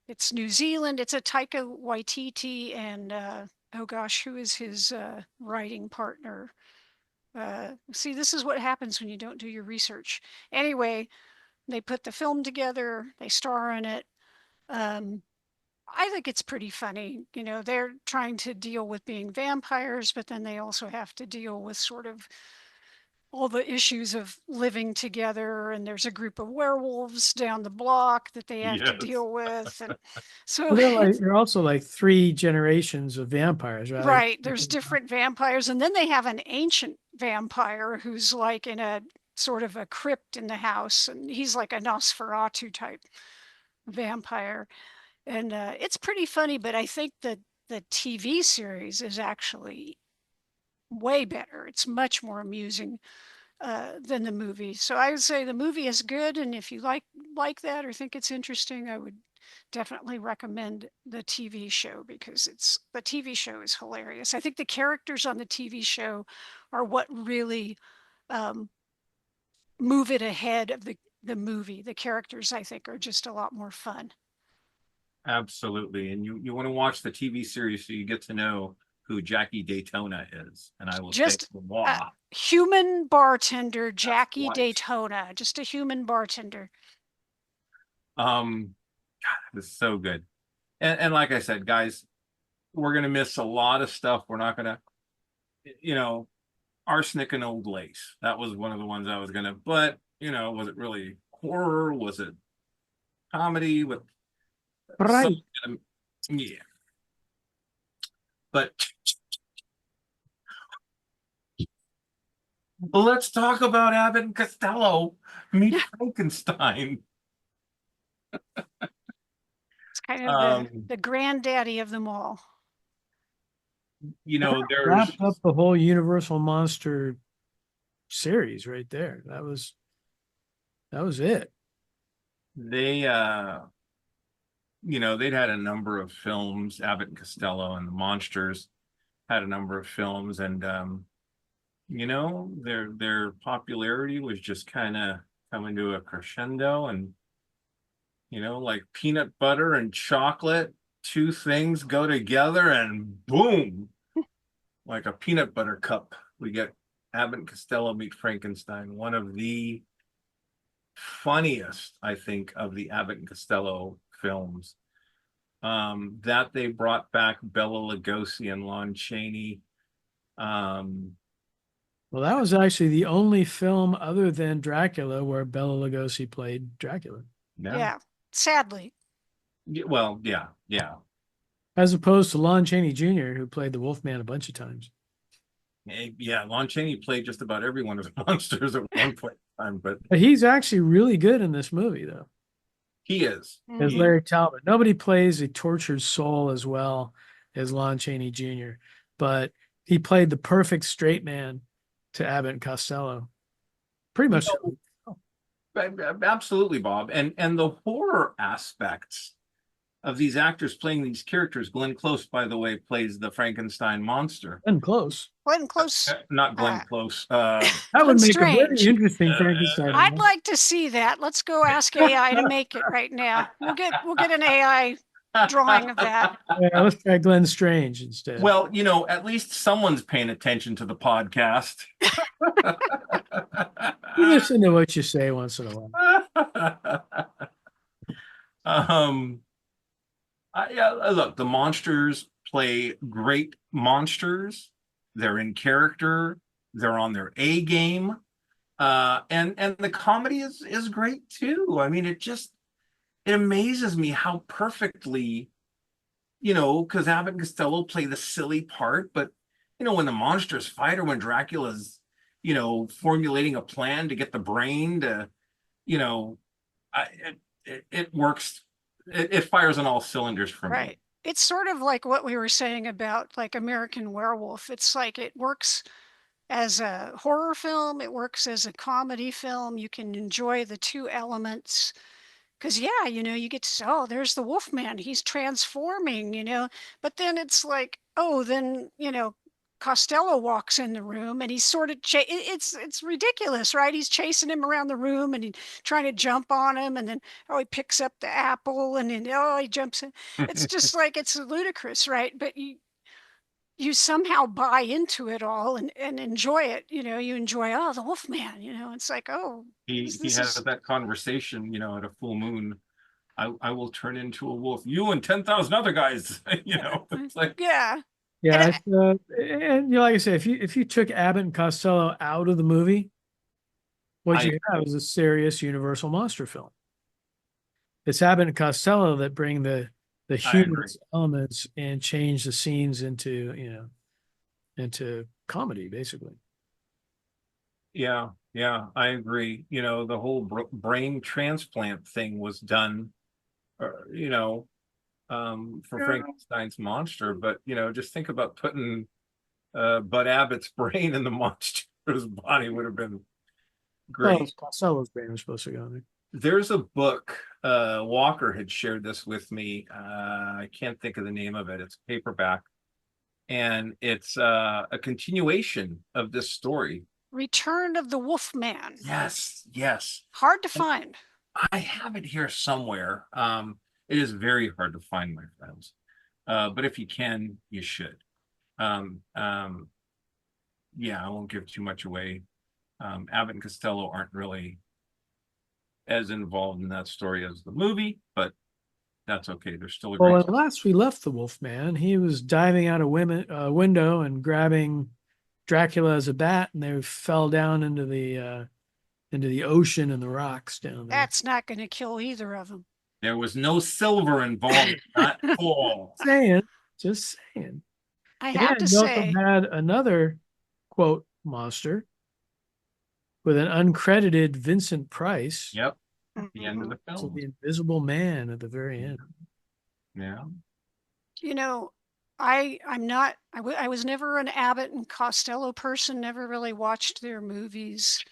It's New Zealand. It's a Taika Waititi and who is his writing partner? See, this is what happens when you don't do your research. Anyway, they put the film together. They star in it. I think it's pretty funny. They're trying to deal with being vampires, but then they also have to deal with sort of all the issues of living together, and there's a group of werewolves down the block that they have to Yes. deal with, and so Well, they're also like 3 generations of vampires, right? right, there's different vampires, and then they have an ancient vampire who's like in a sort of a crypt in the house, and he's like a Nosferatu type vampire, and it's pretty funny. But I think that the TV series is actually way better. It's much more amusing than the movie. So I would say the movie is good, and if you like that or think it's interesting, I would definitely recommend the TV show, because the TV show is hilarious. I think the characters on the TV show are what really move it ahead of the movie. The characters, I think, are just a lot more fun. Absolutely. And you want to watch the TV series so you get to know who Jackie Daytona is. And I will Just say, wow. Human bartender Jackie right. Daytona, just a human bartender. God, this is so good. And like I said, guys, we're gonna miss a lot of stuff. We're not gonna, Arsenic and Old Lace. That was one of the ones I was gonna, but was it really horror? Was it comedy with Right. yeah. But let's talk about Abbott and Costello Meet Frankenstein. It's kind of the granddaddy of them all. There's Wrapped up the whole Universal Monster series right there. That was it. They they'd had a number of films. Abbott and Costello and the Monsters had a number of films, and their popularity was just kind of coming to a crescendo, and like peanut butter and chocolate, 2 things go together and boom, like a peanut butter cup. We get Abbott and Costello Meet Frankenstein, one of the funniest, I think, of the Abbott and Costello films. That they brought back Bela Lugosi and Lon Chaney. Well, that was actually the only film other than Dracula where Bela Lugosi played Dracula. Yeah, sadly. Well, yeah. As opposed to Lon Chaney Jr., who played the Wolfman a bunch of times. Yeah, Lon Chaney played just about every one of the monsters at one point in time, but he's actually really good in this movie, though. He is. As Larry Talbot. Nobody plays a tortured soul as well as Lon Chaney Jr., but he played the perfect straight man to Abbott and Costello. Pretty much. Absolutely, Bob. And the horror aspects of these actors playing these characters. Glenn Close, by the way, plays the Frankenstein monster. Glenn Close. Glenn Close. Not Glenn Close. That would make Strange. a very interesting Frankenstein. I'd like to see that. Let's go ask AI to make it right now. We'll get an AI drawing of that. Yeah, let's try Glenn Strange instead. Well, at least someone's paying attention to the podcast. You listen to what you say once in a while. Look, the monsters play great monsters. They're in character. They're on their A game. And the comedy is great too. I mean, it amazes me how perfectly, because Abbott and Costello play the silly part, but when the monsters fight, or when Dracula's, formulating a plan to get the brain to, it works. It fires on all cylinders for me. Right. It's sort of like what we were saying about like American Werewolf. It's like it works as a horror film. It works as a comedy film. You can enjoy the 2 elements. Because, yeah, you get to say, oh, there's the Wolfman. He's transforming, But then it's like, oh, then, Costello walks in the room and he's sort of, it's ridiculous, right? He's chasing him around the room and he's trying to jump on him. And then, oh, he picks up the apple and then, oh, he jumps in. It's just like, it's ludicrous, right? But you somehow buy into it all and enjoy it. You enjoy, oh, the Wolfman, it's like, oh. He has that conversation, at a full moon. I will turn into a wolf. You and 10,000 other guys, It's like, yeah. Yeah, and like I said, if you took Abbott and Costello out of the movie, What I you have is a serious Universal monster film. It's Abbott and Costello that bring the I agree. humorous elements and change the scenes into, into comedy, basically. Yeah, yeah, I agree. The whole brain transplant thing was done, for Frankenstein's monster. But just think about putting Bud Abbott's brain in the monster's body would have been Well, great. Costello's brain was supposed to go in there. There's a book, Walker had shared this with me. I can't think of the name of it. It's paperback, and it's a continuation of this story. Return of the Wolfman. Yes, yes. Hard to find. I have it here somewhere. It is very hard to find, my friends. But if you can, you should. Yeah, I won't give too much away. Abbott and Costello aren't really as involved in that story as the movie, but that's okay. They're still a Well, great. when last we left the Wolfman, he was diving out a window and grabbing Dracula as a bat, and they fell down into the ocean and the rocks down there. That's not going to kill either of them. There was no silver involved, not coal. Just saying. I have to you also say, had another quote monster with an uncredited Vincent Price. Yep. At the end of the So film. the Invisible Man at the very end. Yeah. I was never an Abbott and Costello person, never really watched their movies,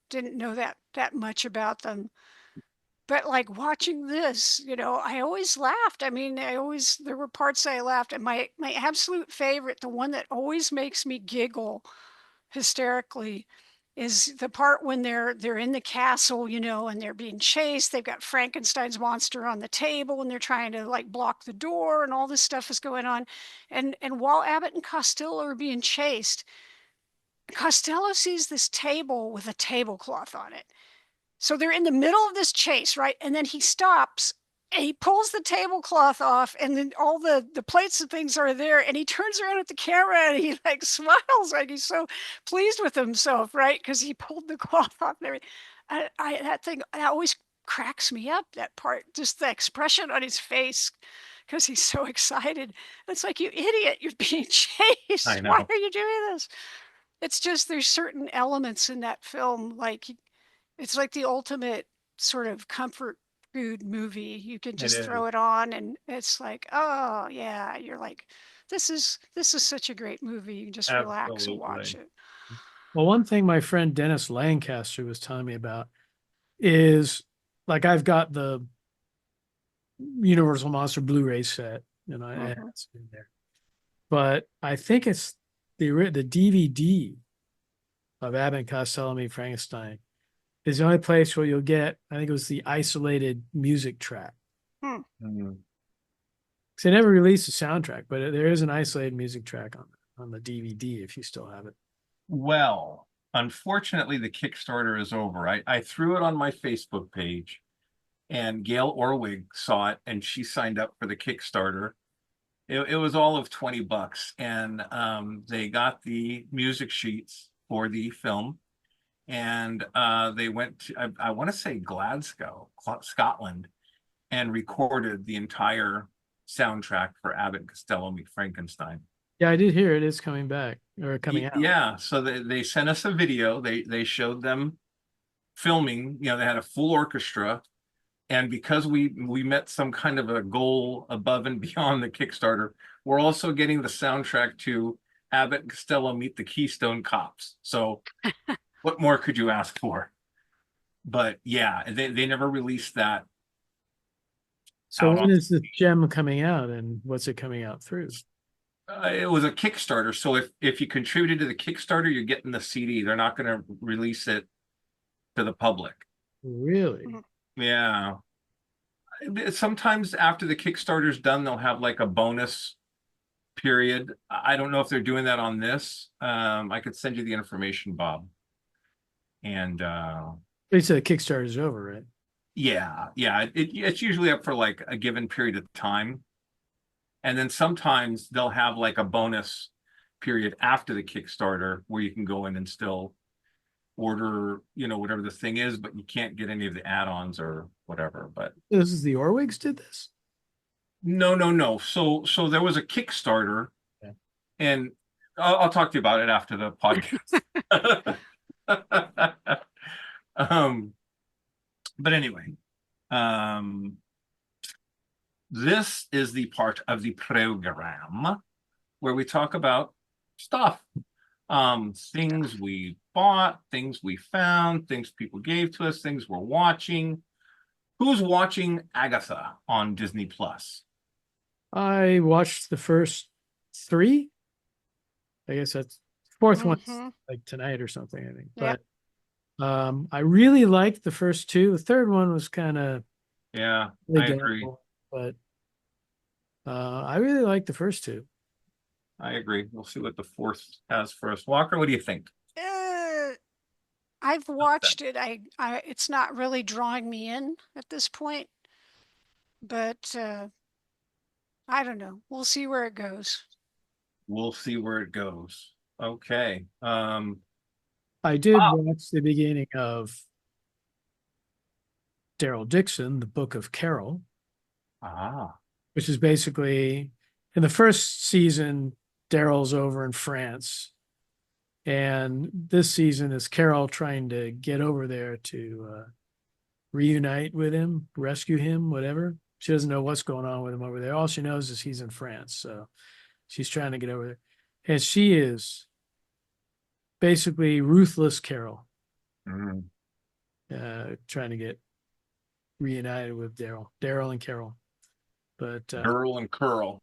didn't know that much about them. But like watching this, I always laughed. I mean, there were parts I laughed. And my absolute favorite, the one that always makes me giggle hysterically, is the part when they're in the castle, and they're being chased. They've got Frankenstein's monster on the table and they're trying to like block the door and all this stuff is going on. And while Abbott and Costello are being chased, Costello sees this table with a tablecloth on it. So they're in the middle of this chase, right? And then he stops and he pulls the tablecloth off, and then all the plates and things are there, and he turns around at the camera and he like smiles, like he's so pleased with himself, right? Because he pulled the cloth off and everything. That thing, that always cracks me up, that part, just the expression on his face, because he's so excited. It's like, you idiot, you're being chased. I know. Why are you doing this? It's just, there's certain elements in that film, like it's like the ultimate sort of comfort food movie. You can just throw it on and it's like, oh yeah, you're like, this is such a great movie. You can just relax and watch it. Well, one thing my friend Dennis Lancaster was telling me about is, like, I've got the Universal Monster Blu-ray set, and I have it in there, but I think it's the DVD of Abbott and Costello Meet Frankenstein is the only place where you'll get, I think it was the isolated music track. Mm-hmm. They never released a soundtrack, but there is an isolated music track on the DVD if you still have it. Well, unfortunately, the Kickstarter is over. I threw it on my Facebook page, and Gail Orwig saw it, and she signed up for the Kickstarter. It was all of $20, and they got the music sheets for the film, and they went to, I want to say Glasgow, Scotland, and recorded the entire soundtrack for Abbott and Costello Meet Frankenstein. Yeah, I did hear it is coming back or coming out. Yeah, so they sent us a video. They showed them filming. They had a full orchestra, and because we met some kind of a goal above and beyond the Kickstarter, we're also getting the soundtrack to Abbott and Costello Meet the Keystone Cops. So what more could you ask for? But yeah, they never released that. So when is the gem coming out, and what's it coming out through? It was a Kickstarter. So if you contributed to the Kickstarter, you're getting the CD. They're not going to release it to the public. Really? Yeah. Sometimes after the Kickstarter's done, they'll have like a bonus period. I don't know if they're doing that on this. I could send you the information, Bob. And They said the Kickstarter is over, right? yeah, it's usually up for like a given period of time. And then sometimes they'll have like a bonus period after the Kickstarter where you can go in and still order, whatever the thing is, but you can't get any of the add-ons or whatever. But This is the Orwigs did this? no. So there was a Kickstarter, and I'll talk to you about it after the podcast. But anyway, this is the part of the program where we talk about stuff, things we bought, things we found, things people gave to us, things we're watching. Who's watching Agatha on Disney Plus? I watched the first 3. I guess that's fourth one's like tonight or something, I think. Yep. But I really liked the first 2. The third one was kind of I agree. But I really liked the first 2. I agree. We'll see what the fourth has for us. Walker, what do you think? I've watched it. It's not really drawing me in at this point, but I don't know. We'll see where it goes. We'll see where it goes. Okay. I did watch the beginning of Daryl Dixon, the Book of Carol, which is basically in the first season, Daryl's over in France. And this season is Carol trying to get over there to reunite with him, rescue him, whatever. She doesn't know what's going on with him over there. All she knows is he's in France. So she's trying to get over there. And she is basically ruthless Carol, trying to get reunited with Daryl and Carol. But Daryl and Curl.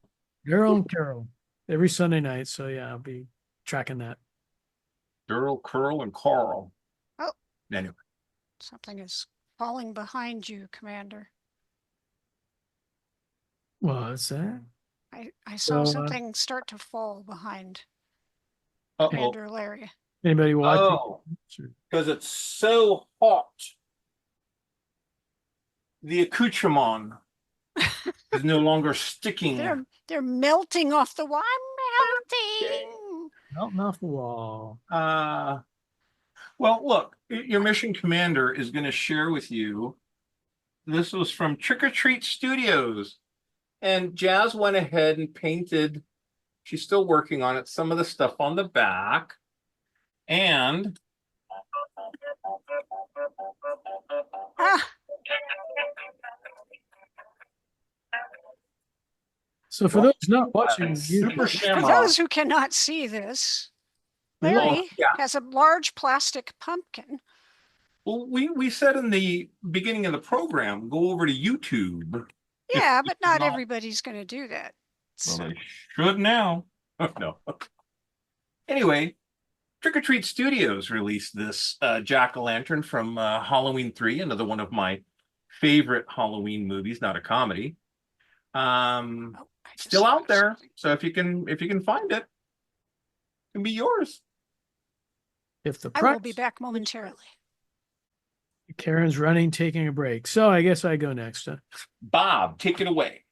Daryl and Carol every Sunday night. So yeah, I'll be tracking that. Daryl, Curl, and Carl. Oh, anyway, something is falling behind you, Commander. What's that? I saw something start to fall behind Commander Larry. Anybody watching? Oh, because it's so hot. The accoutrement is no longer sticking. They're melting off the wall. I'm melting. Melting off the wall. Well, look, your mission commander is going to share with you. This was from Trick or Treat Studios. And Jazz went ahead and painted, she's still working on it, some of the stuff on the back. And so for those not watching, for those who cannot see this, Larry has a large plastic pumpkin. Well, we said in the beginning of the program, go over to YouTube. Yeah, but not everybody's going to do that. Well, they should now. No. Anyway, Trick or Treat Studios released this jack-o'-lantern from Halloween 3, another one of my favorite Halloween movies, not a comedy. Still out there, so if you can find it, it can be yours. If the I will be back momentarily. Karen's running, taking a break. So I guess I go next. Bob, take it away.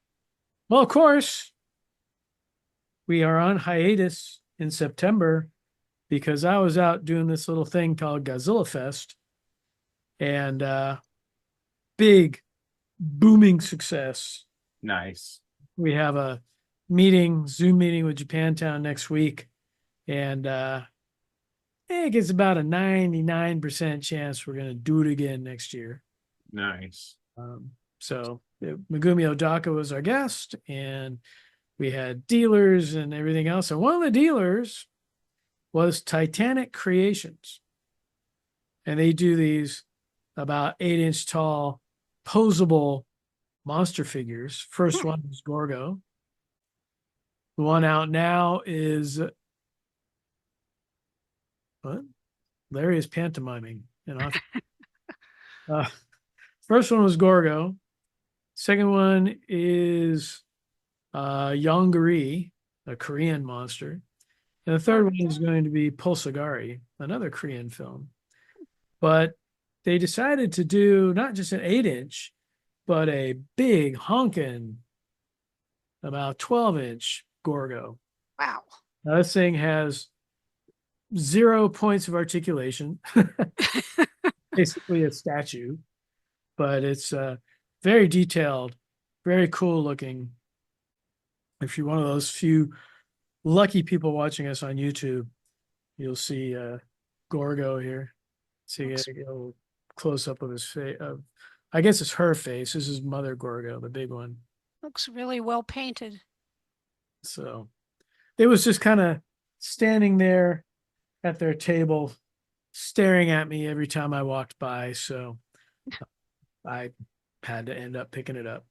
Well, of course, we are on hiatus in September because I was out doing this little thing called Godzillafest, and big, booming success. Nice. We have a Zoom meeting with Japantown next week, and I think it's about a 99% chance we're going to do it again next year. Nice. So Megumi Odaka was our guest, and we had dealers and everything else. And one of the dealers was Titanic Creations. And they do these about 8-inch tall, posable monster figures. First one is Gorgo. The one out now is what? Larry is pantomiming. First one was Gorgo. Second one is Yongari, a Korean monster. And the third one is going to be Pulsagari, another Korean film. But they decided to do not just an 8-inch, but a big honkin', about 12-inch Gorgo. Wow. Now, this thing has 0 points of articulation. Basically a statue, but it's very detailed, very cool looking. If you're one of those few lucky people watching us on YouTube, you'll see Gorgo here. See a little close up of his face. I guess it's her face. This is Mother Gorgo, the big one. Looks really well painted. So it was just kind of standing there at their table, staring at me every time I walked by. So I had to end up picking it up.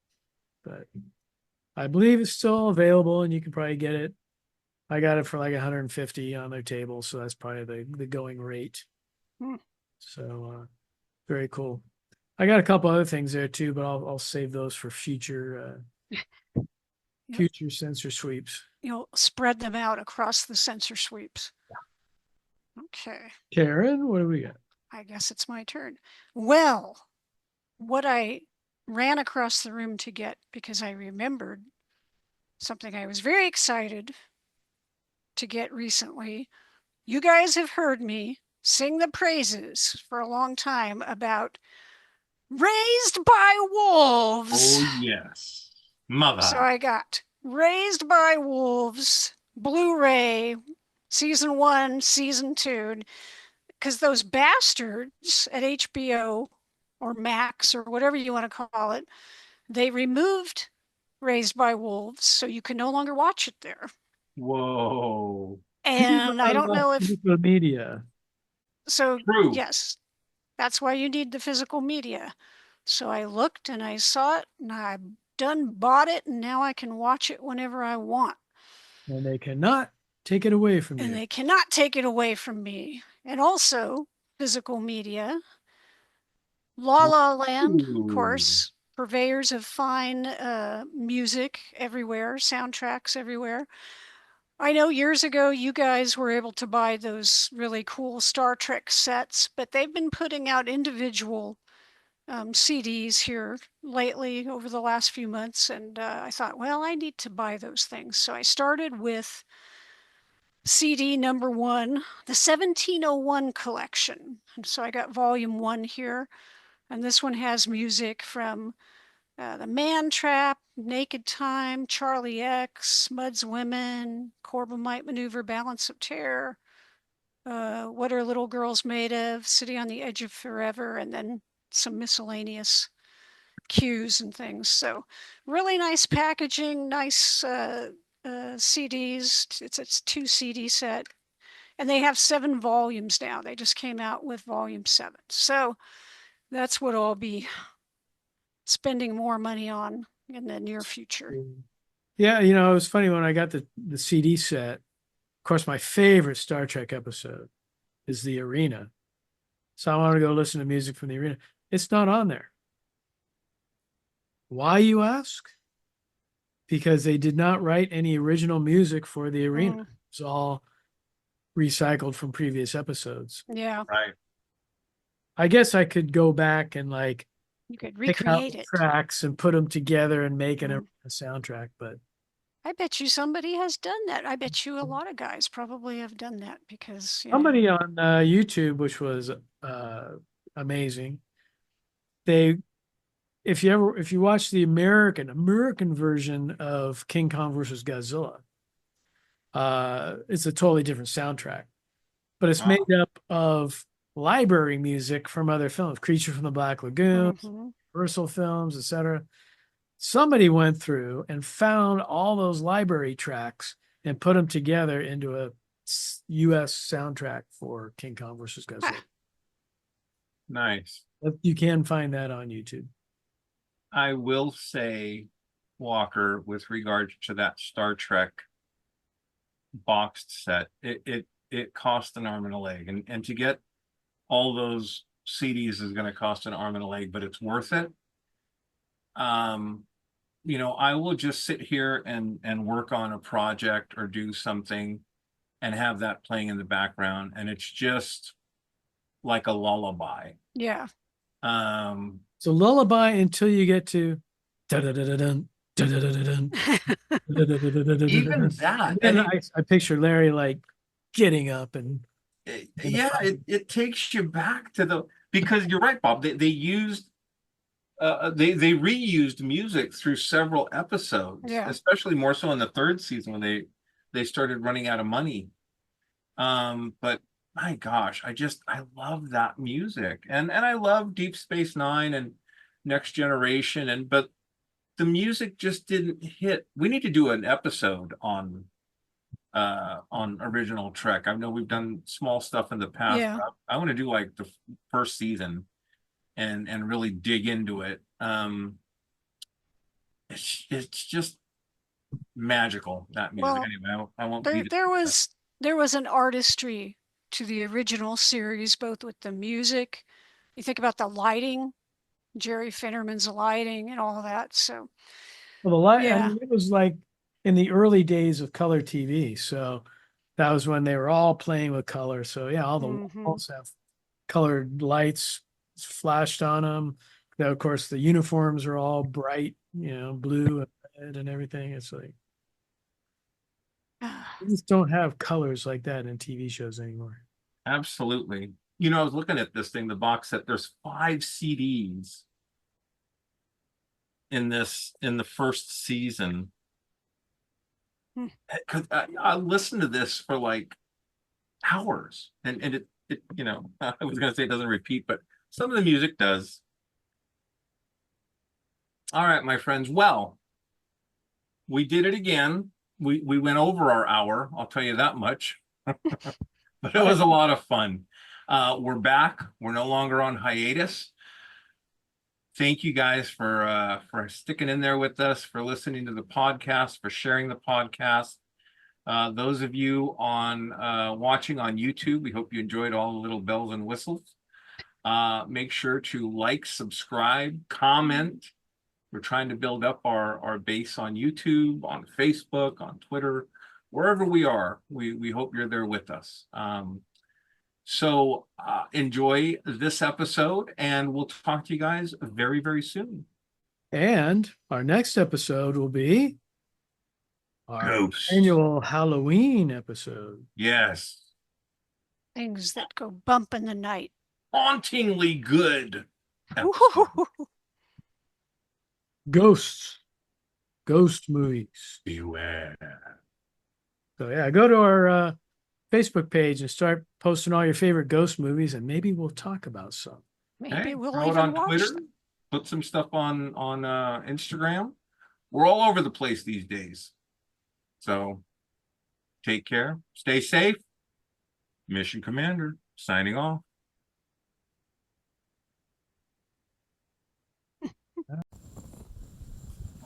But I believe it's still available and you can probably get it. I got it for like 150 on their table. So that's probably the going rate. So very cool. I got a couple other things there too, but I'll save those for future future sensor sweeps. You'll spread them out across the sensor sweeps. Yeah. Okay. Karen, what do we got? I guess it's my turn. Well, what I ran across the room to get, because I remembered something I was very excited to get recently. You guys have heard me sing the praises for a long time about Raised by Wolves. Oh, yes. Mother. So I got Raised by Wolves, Blu-ray, season 1, season 2, because those bastards at HBO or Max or whatever you want to call it, they removed Raised by Wolves, so you can no longer watch it there. Whoa. And I don't know if physical media. So True. yes, that's why you need the physical media. So I looked and I saw it and I done bought it, and now I can watch it whenever I want. And they cannot take it away from you. And they cannot take it away from me. And also physical media. La La Land, of course, purveyors of fine music everywhere, soundtracks everywhere. I know years ago you guys were able to buy those really cool Star Trek sets, but they've been putting out individual CDs here lately over the last few months. And I thought, well, I need to buy those things. So I started with CD number 1, the 1701 collection. And so I got volume 1 here. And this one has music from The Man Trap, Naked Time, Charlie X, Mud's Women, Corbomite Maneuver, Balance of Terror, What Are Little Girls Made Of, City on the Edge of Forever, and then some miscellaneous cues and things. So really nice packaging, nice CDs. It's a 2 CD set. And they have 7 volumes now. They just came out with volume 7. So that's what I'll be spending more money on in the near future. Yeah, it was funny when I got the CD set. Of course, my favorite Star Trek episode is The Arena. So I want to go listen to music from The Arena. It's not on there. Why, you ask? Because they did not write any original music for The Arena. It's all recycled from previous episodes. Yeah. Right. I guess I could go back and you could pick out recreate it. tracks and put them together and make a soundtrack, but I bet you somebody has done that. I bet you a lot of guys probably have done that because somebody on YouTube, which was amazing. If you watch the American version of King Kong versus Godzilla, it's a totally different soundtrack, but it's made up of library music from other films, Creature from the Black Lagoon, Universal films, etc. Somebody went through and found all those library tracks and put them together into a U.S. soundtrack for King Kong versus Godzilla. Nice. You can find that on YouTube. I will say, Walker, with regard to that Star Trek boxed set, it cost an arm and a leg, and to get all those CDs is going to cost an arm and a leg, but it's worth it. I will just sit here and work on a project or do something and have that playing in the background, and it's just like a lullaby. Yeah. It's a lullaby until you get to da-da-da-da-dun, da-da-da-da-dun, da-da-da-da-da-da-da. Even that. And I picture Larry getting up and Yeah, it takes you back to because you're right, Bob. They used they reused music through several episodes, Yeah. especially more so in the third season when they started running out of money. But my gosh, I love that music, and I love Deep Space Nine and Next Generation, but the music just didn't hit. We need to do an episode on original Trek. I know we've done small stuff in the past. Yeah. But I want to do like the first season and really dig into it. It's just magical, that music. Well, anyway, I won't there beat it. there was an artistry to the original series, both with the music. You think about the lighting, Jerry Finnerman's lighting and all that. So Well, the light, I Yeah. mean, it was like in the early days of color TV. So that was when they were all playing with color. So yeah, all the walls have colored lights flashed on them. Now, of course, the uniforms are all bright, blue and red and everything. It's like, we just don't have colors like that in TV shows anymore. Absolutely. I was looking at this thing, the box set. There's 5 CDs in the first season. 'Cause I listened to this for like hours, and it I was gonna say it doesn't repeat, but some of the music does. All right, my friends. Well, we did it again. We went over our hour, I'll tell you that much. But it was a lot of fun. We're back. We're no longer on hiatus. Thank you guys for sticking in there with us, for listening to the podcast, for sharing the podcast. Those of you watching on YouTube, we hope you enjoyed all the little bells and whistles. Make sure to like, subscribe, comment. We're trying to build up our base on YouTube, on Facebook, on Twitter, wherever we are. We hope you're there with us. So enjoy this episode, and we'll talk to you guys very, very soon. And our next episode will be our Ghosts. annual Halloween episode. Yes. Things that go bump in the night. Hauntingly good episode. Ghosts. Ghost movies. Beware. So yeah, go to our Facebook page and start posting all your favorite ghost movies, and maybe we'll talk about some. Maybe we'll throw it even on watch Twitter. them. Put some stuff on Instagram. We're all over the place these days. So take care. Stay safe. Mission Commander signing off.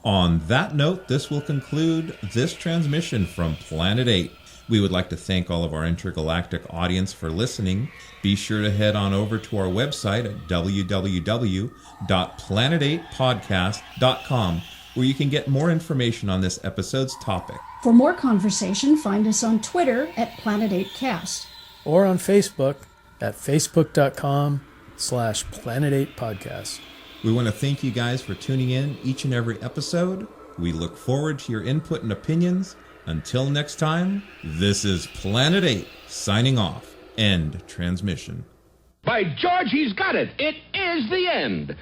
On that note, this will conclude this transmission from Planet 8. We would like to thank all of our intergalactic audience for listening. Be sure to head on over to our website at www.planet8podcast.com, where you can get more information on this episode's topic. For more conversation, find us on Twitter at Planet8Cast. Or on Facebook at facebook.com/Planet8Podcast. We want to thank you guys for tuning in each and every episode. We look forward to your input and opinions. Until next time, this is Planet 8 signing off. End transmission. By George, he's got it. It is the end.